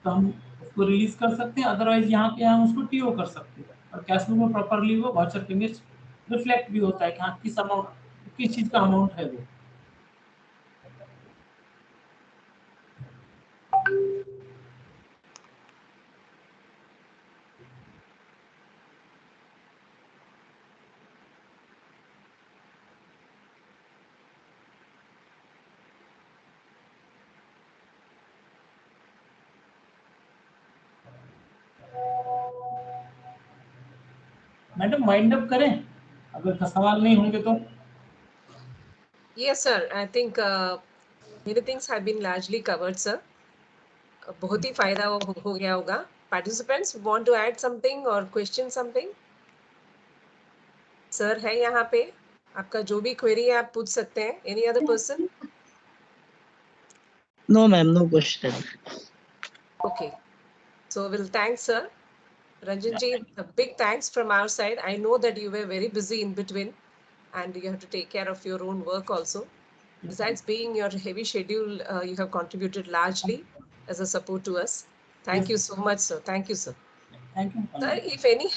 तो हम उसको रिलीज कर सकते हैं। अदरवाइज यहाँ पे हम उसको टीओ कर सकते हैं, और कैश फ्लो में प्रॉपरली वो वाउचर पे रिफ्लेक्ट भी होता है कि हाँ किस अमाउंट, किस चीज का अमाउंट है वो। मैडम वाइंड अप करें अगर सवाल नहीं होंगे तो। Yes, sir. I think many things have been largely covered, sir. बहुत ही फायदा हो गया होगा। Participants want to add something or question something? Sir है यहाँ पे, आपका जो भी query है आप पूछ सकते हैं। Any other person? No, ma'am, no question. Okay. So we'll thank sir. Ranjan ji, a big thanks from our side. I know that you were very busy in between and you have to take care of your own work also. Besides being your heavy schedule, you have contributed largely as a support to us. Thank you so much, sir. Thank you, sir. Thank you. Sir, if any